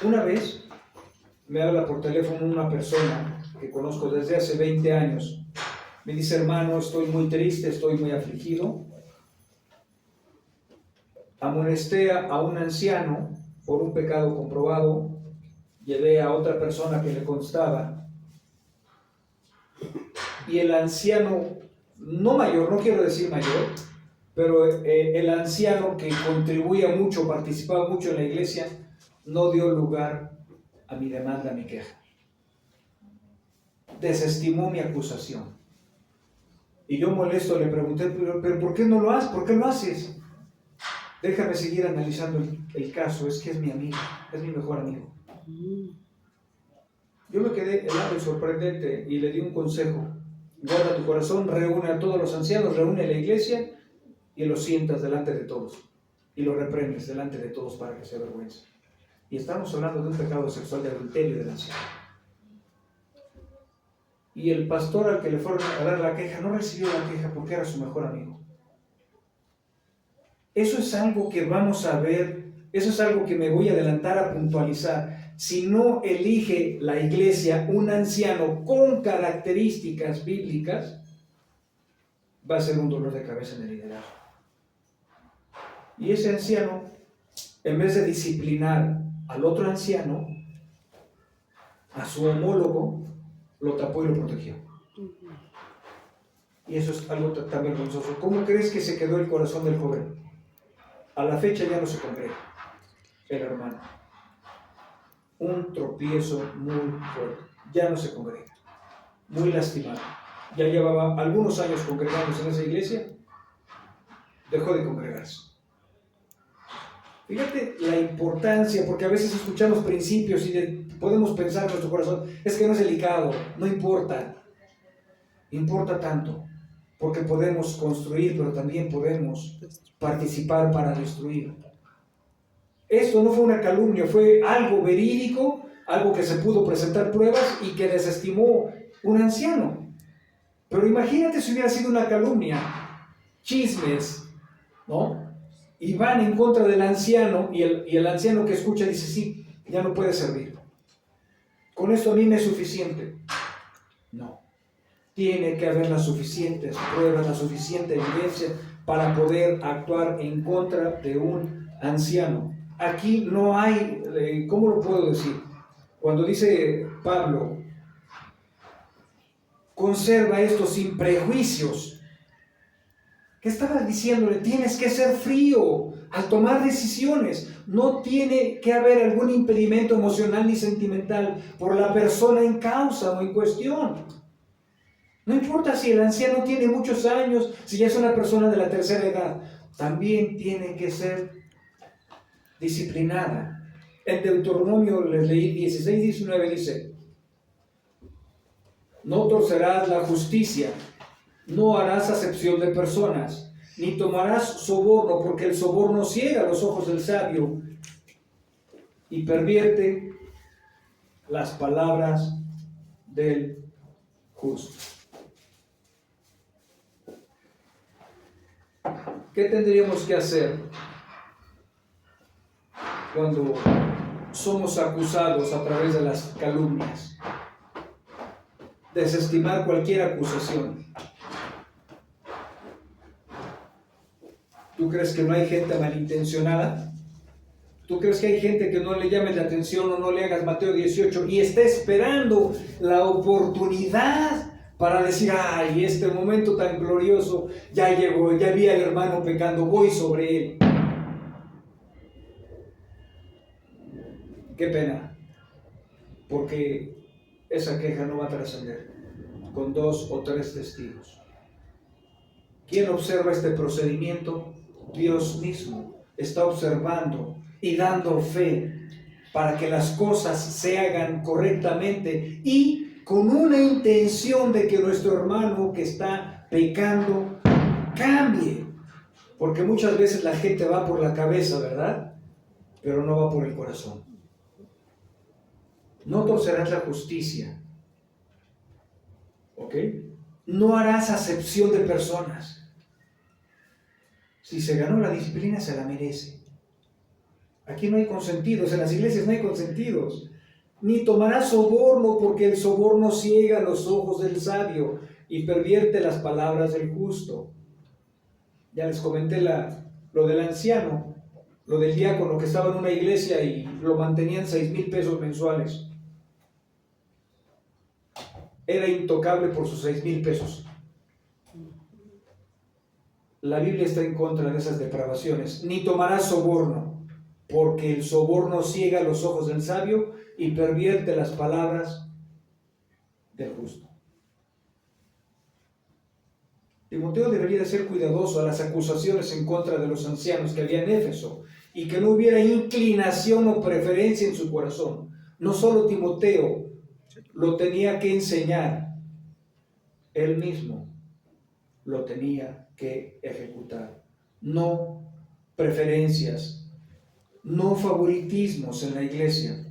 Una vez me habla por teléfono una persona que conozco desde hace 20 años. Me dice, hermano, estoy muy triste, estoy muy afligido. Amonesté a un anciano por un pecado comprobado. Llevé a otra persona que le constaba. Y el anciano, no mayor, no quiero decir mayor, pero el anciano que contribuía mucho, participaba mucho en la iglesia, no dio lugar a mi demanda, a mi queja. Desestimó mi acusación. Y yo molesto le pregunté, pero ¿por qué no lo haces? ¿Por qué lo haces? Déjame seguir analizando el caso, es que es mi amigo, es mi mejor amigo. Yo me quedé helado y sorprendente y le di un consejo. Guarda tu corazón, reúne a todos los ancianos, reúne a la iglesia y los sientas delante de todos. Y los reprendes delante de todos para que se avergüencen. Y estamos hablando de un pecado sexual de adulterio del anciano. Y el pastor al que le fueron a dar la queja no recibió la queja porque era su mejor amigo. Eso es algo que vamos a ver, eso es algo que me voy a adelantar a puntualizar. Si no elige la iglesia un anciano con características bíblicas, va a ser un dolor de cabeza en el liderazgo. Y ese anciano, en vez de disciplinar al otro anciano, a su homólogo, lo tapó y lo protegió. Y eso es algo tan vergonzoso. ¿Cómo crees que se quedó el corazón del joven? A la fecha ya no se congrega el hermano. Un tropiezo muy fuerte. Ya no se congrega. Muy lastimado. Ya llevaba algunos años congregándose en esa iglesia. Dejó de congregarse. Fíjate la importancia, porque a veces escuchamos principios y podemos pensar en nuestro corazón, es que no es delicado, no importa. Importa tanto, porque podemos construir, pero también podemos participar para destruir. Esto no fue una calumnia, fue algo verídico, algo que se pudo presentar pruebas y que desestimó un anciano. Pero imagínate si hubiera sido una calumnia, chismes, ¿no? Y van en contra del anciano y el anciano que escucha dice, sí, ya no puede servir. Con esto a mí me es suficiente. No. Tiene que haber las suficientes pruebas, la suficiente evidencia para poder actuar en contra de un anciano. Aquí no hay, ¿cómo lo puedo decir? Cuando dice Pablo, conserva esto sin prejuicios. ¿Qué estaba diciéndole? Tienes que ser frío al tomar decisiones. No tiene que haber algún impedimento emocional ni sentimental por la persona en causa o en cuestión. No importa si el anciano tiene muchos años, si ya es una persona de la tercera edad, también tiene que ser disciplinada. En Deuteronomio les leí 16-19 dice: no torcerás la justicia, no harás acepción de personas, ni tomarás soborno, porque el soborno ciega los ojos del sabio y pervierte las palabras del justo. ¿Qué tendríamos que hacer cuando somos acusados a través de las calumnias? Desestimar cualquier acusación. ¿Tú crees que no hay gente malintencionada? ¿Tú crees que hay gente que no le llames la atención o no le hagas Mateo 18 y está esperando la oportunidad para decir: ay, este momento tan glorioso ya llegó, ya vi al hermano pecando, voy sobre él? Qué pena, porque esa queja no va a trascender con 2 o 3 testigos. ¿Quién observa este procedimiento? Dios mismo está observando y dando fe para que las cosas se hagan correctamente y con una intención de que nuestro hermano que está pecando cambie. Porque muchas veces la gente va por la cabeza, ¿verdad? Pero no va por el corazón. No torcerás la justicia, ¿ok? No harás acepción de personas. Si se ganó la disciplina, se la merece. Aquí no hay consentidos, en las iglesias no hay consentidos. Ni tomarás soborno, porque el soborno ciega los ojos del sabio y pervierte las palabras del justo. Ya les comenté lo del anciano, lo del diácono que estaba en una iglesia y lo mantenían 6,000 pesos mensuales. Era intocable por sus 6,000 pesos. La Biblia está en contra de esas depravaciones. Ni tomarás soborno, porque el soborno ciega los ojos del sabio y pervierte las palabras del justo. Timoteo debería de ser cuidadoso a las acusaciones en contra de los ancianos que había en Éfeso y que no hubiera inclinación o preferencia en su corazón. No solo Timoteo lo tenía que enseñar, él mismo lo tenía que ejecutar. No preferencias, no favoritismos en la iglesia.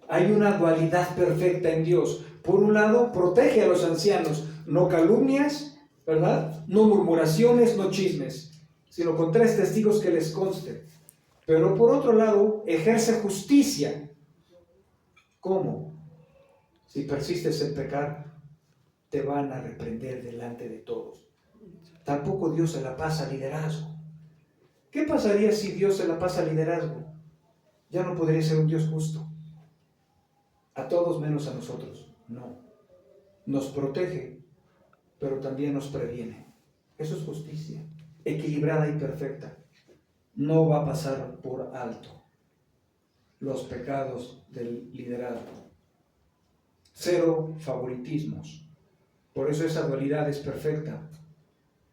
Hay una dualidad perfecta en Dios. Por un lado, protege a los ancianos, no calumnias, ¿verdad? No murmuraciones, no chismes, sino con 3 testigos que les conste. Pero por otro lado, ejerce justicia. ¿Cómo? Si persistes en pecar, te van a reprender delante de todos. Tampoco Dios se la pasa al liderazgo. ¿Qué pasaría si Dios se la pasa al liderazgo? Ya no podría ser un Dios justo. A todos menos a nosotros. No. Nos protege, pero también nos previene. Eso es justicia, equilibrada y perfecta. No va a pasar por alto los pecados del liderazgo. 0 favoritismos. Por eso esa dualidad es perfecta.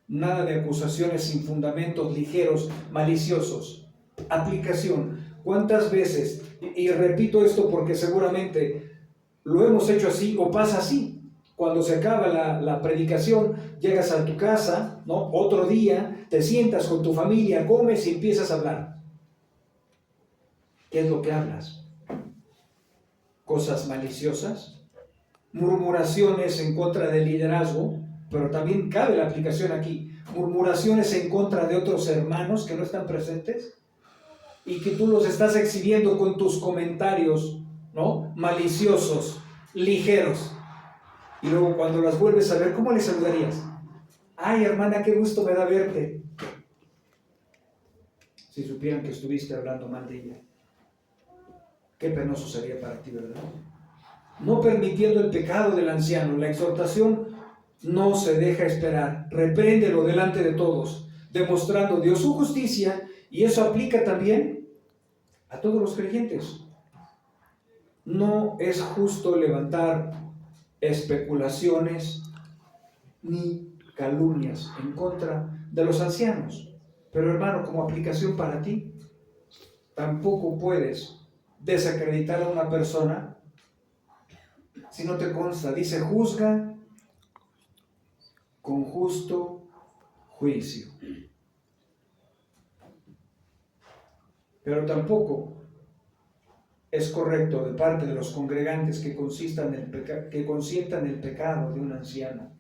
Nada de acusaciones sin fundamentos, ligeros, maliciosos. Aplicación. ¿Cuántas veces, y repito esto porque seguramente lo hemos hecho así o pasa así? Cuando se acaba la predicación, llegas a tu casa, ¿no? Otro día, te sientas con tu familia, comes y empiezas a hablar. ¿Qué es lo que hablas? ¿Cosas maliciosas? ¿Murmuraciones en contra del liderazgo? Pero también cabe la aplicación aquí. ¿Murmuraciones en contra de otros hermanos que no están presentes? Y que tú los estás exhibiendo con tus comentarios, ¿no? Maliciosos, ligeros. Y luego cuando las vuelves a ver, ¿cómo les saludarías? Ay, hermana, qué gusto me da verte. Si supieran que estuviste hablando mal de ella. Qué penoso sería para ti, ¿verdad? No permitiendo el pecado del anciano. La exhortación no se deja esperar. Repréndelo delante de todos, demostrando Dios su justicia, y eso aplica también a todos los creyentes. No es justo levantar especulaciones, ni calumnias en contra de los ancianos. Pero hermano, como aplicación para ti, tampoco puedes desacreditar a una persona si no te consta. Dice, juzga con justo juicio. Pero tampoco es correcto de parte de los congregantes que consientan el pecado de un anciano.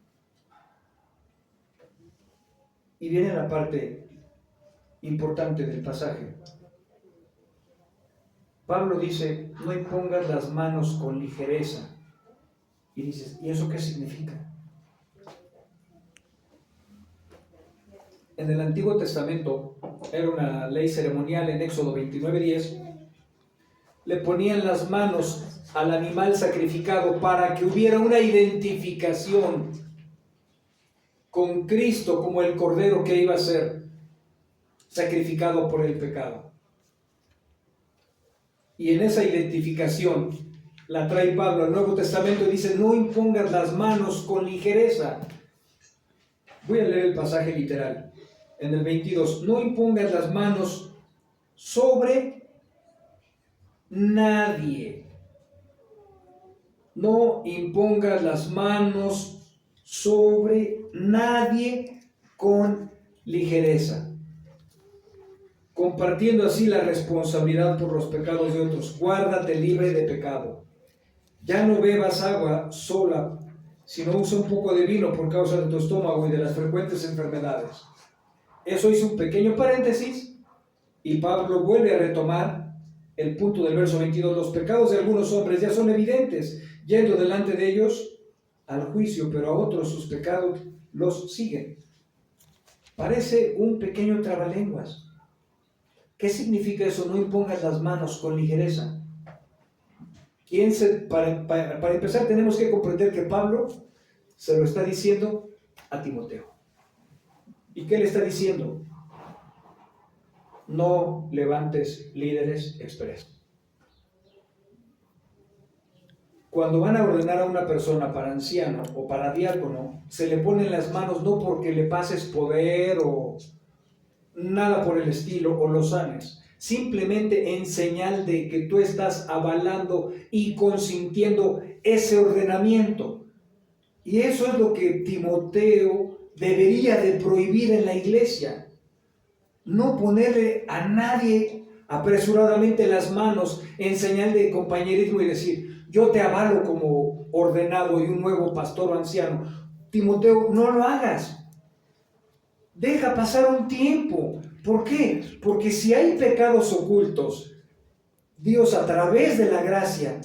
Y viene la parte importante del pasaje. Pablo dice, no impongas las manos con ligereza. Y dices, ¿y eso qué significa? En el Antiguo Testamento era una ley ceremonial en Éxodo 29:10. Le ponían las manos al animal sacrificado para que hubiera una identificación con Cristo como el cordero que iba a ser sacrificado por el pecado. Y en esa identificación la trae Pablo al Nuevo Testamento y dice, no impongas las manos con ligereza. Voy a leer el pasaje literal. En el 22, no impongas las manos sobre nadie. No impongas las manos sobre nadie con ligereza, compartiendo así la responsabilidad por los pecados de otros. Guárdate libre de pecado. Ya no bebas agua sola, sino usa un poco de vino por causa de tu estómago y de las frecuentes enfermedades. Eso hizo un pequeño paréntesis y Pablo vuelve a retomar el punto del verso 22. Los pecados de algunos hombres ya son evidentes, yendo delante de ellos al juicio, pero a otros sus pecados los siguen. Parece un pequeño trabalenguas. ¿Qué significa eso? No impongas las manos con ligereza. Para empezar, tenemos que comprender que Pablo se lo está diciendo a Timoteo. ¿Y qué le está diciendo? No levantes líderes expresos. Cuando van a ordenar a una persona para anciano o para diácono, se le ponen las manos no porque le pases poder o nada por el estilo o lo sanes, simplemente en señal de que tú estás avalando y consintiendo ese ordenamiento. Y eso es lo que Timoteo debería de prohibir en la iglesia. No ponerle a nadie apresuradamente las manos en señal de compañerismo y decir, yo te avalo como ordenado y un nuevo pastor o anciano. Timoteo, no lo hagas. Deja pasar un tiempo. ¿Por qué? Porque si hay pecados ocultos, Dios a través de la gracia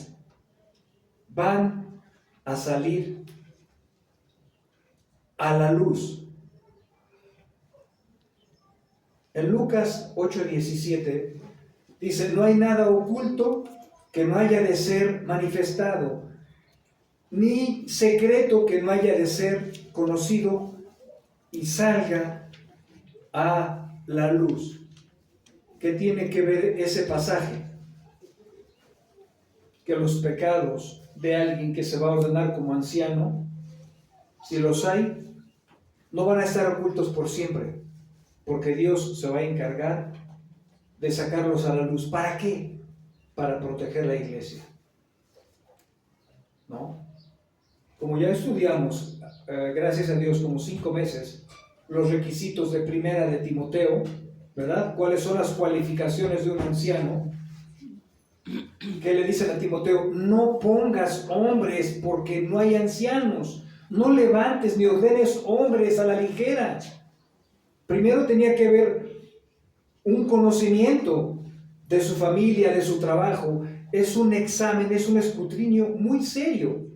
van a salir a la luz. En Lucas 8:17 dice, no hay nada oculto que no haya de ser manifestado, ni secreto que no haya de ser conocido y salga a la luz. ¿Qué tiene que ver ese pasaje? Que los pecados de alguien que se va a ordenar como anciano, si los hay, no van a estar ocultos por siempre, porque Dios se va a encargar de sacarlos a la luz. ¿Para qué? Para proteger la iglesia. ¿No? Como ya estudiamos, gracias a Dios, como 5 meses, los requisitos de primera de Timoteo, ¿verdad? ¿Cuáles son las cualificaciones de un anciano? ¿Qué le dicen a Timoteo? No pongas hombres porque no hay ancianos. No levantes ni ordenes hombres a la ligera. Primero tenía que haber un conocimiento de su familia, de su trabajo. Es un examen, es un escrutinio muy serio.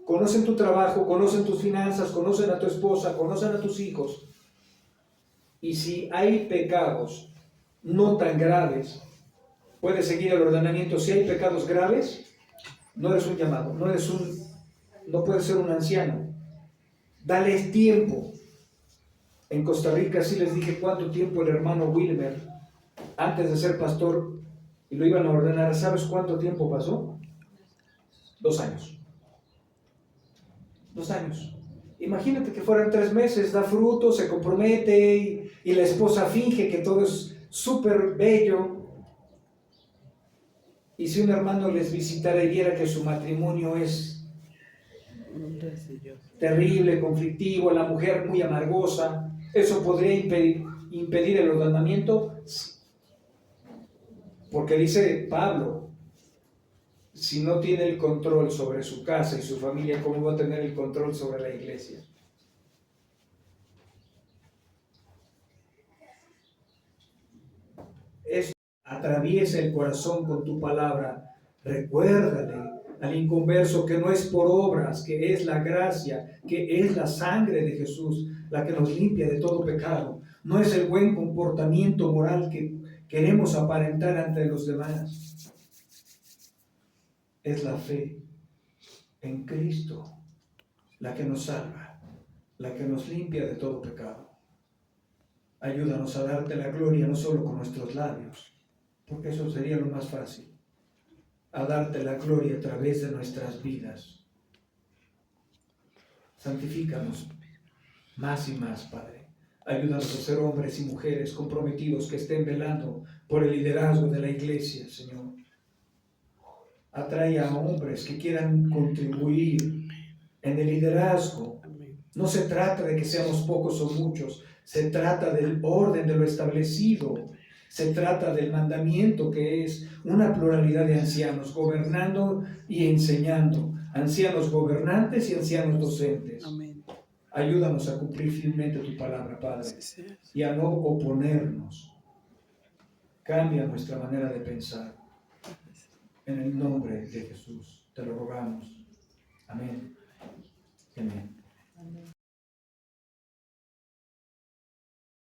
Conocen tu trabajo, conocen tus finanzas, conocen a tu esposa, conocen a tus hijos. Y si hay pecados no tan graves, puedes seguir el ordenamiento. Si hay pecados graves, no eres un llamado, no puedes ser un anciano. Dale tiempo. En Costa Rica sí les dije cuánto tiempo el hermano Wilmer, antes de ser pastor, y lo iban a ordenar. ¿Sabes cuánto tiempo pasó? 2 años. 2 años. Imagínate que fueran 3 meses, da fruto, se compromete y la esposa finge que todo es súper bello. Y si un hermano les visitara y viera que su matrimonio es terrible, conflictivo, la mujer muy amargosa, ¿eso podría impedir el ordenamiento? Sí. Porque dice Pablo, si no tiene el control sobre su casa y su familia, ¿cómo va a tener el control sobre la iglesia? Esto atraviesa el corazón con tu palabra. Recuérdale al inconverso que no es por obras, que es la gracia, que es la sangre de Jesús la que nos limpia de todo pecado. No es el buen comportamiento moral que queremos aparentar ante los demás. Es la fe en Cristo la que nos salva, la que nos limpia de todo pecado. Ayúdanos a darte la gloria no solo con nuestros labios, porque eso sería lo más fácil, a darte la gloria a través de nuestras vidas. Santifícanos más y más, Padre. Ayúdanos a ser hombres y mujeres comprometidos que estén velando por el liderazgo de la iglesia, Señor. Atrae a hombres que quieran contribuir en el liderazgo. No se trata de que seamos pocos o muchos, se trata del orden de lo establecido, se trata del mandamiento que es una pluralidad de ancianos gobernando y enseñando, ancianos gobernantes y ancianos docentes. Amén. Ayúdanos a cumplir fielmente tu palabra, Padre, y a no oponernos. Cambia nuestra manera de pensar. En el nombre de Jesús te lo rogamos. Amén. Amén.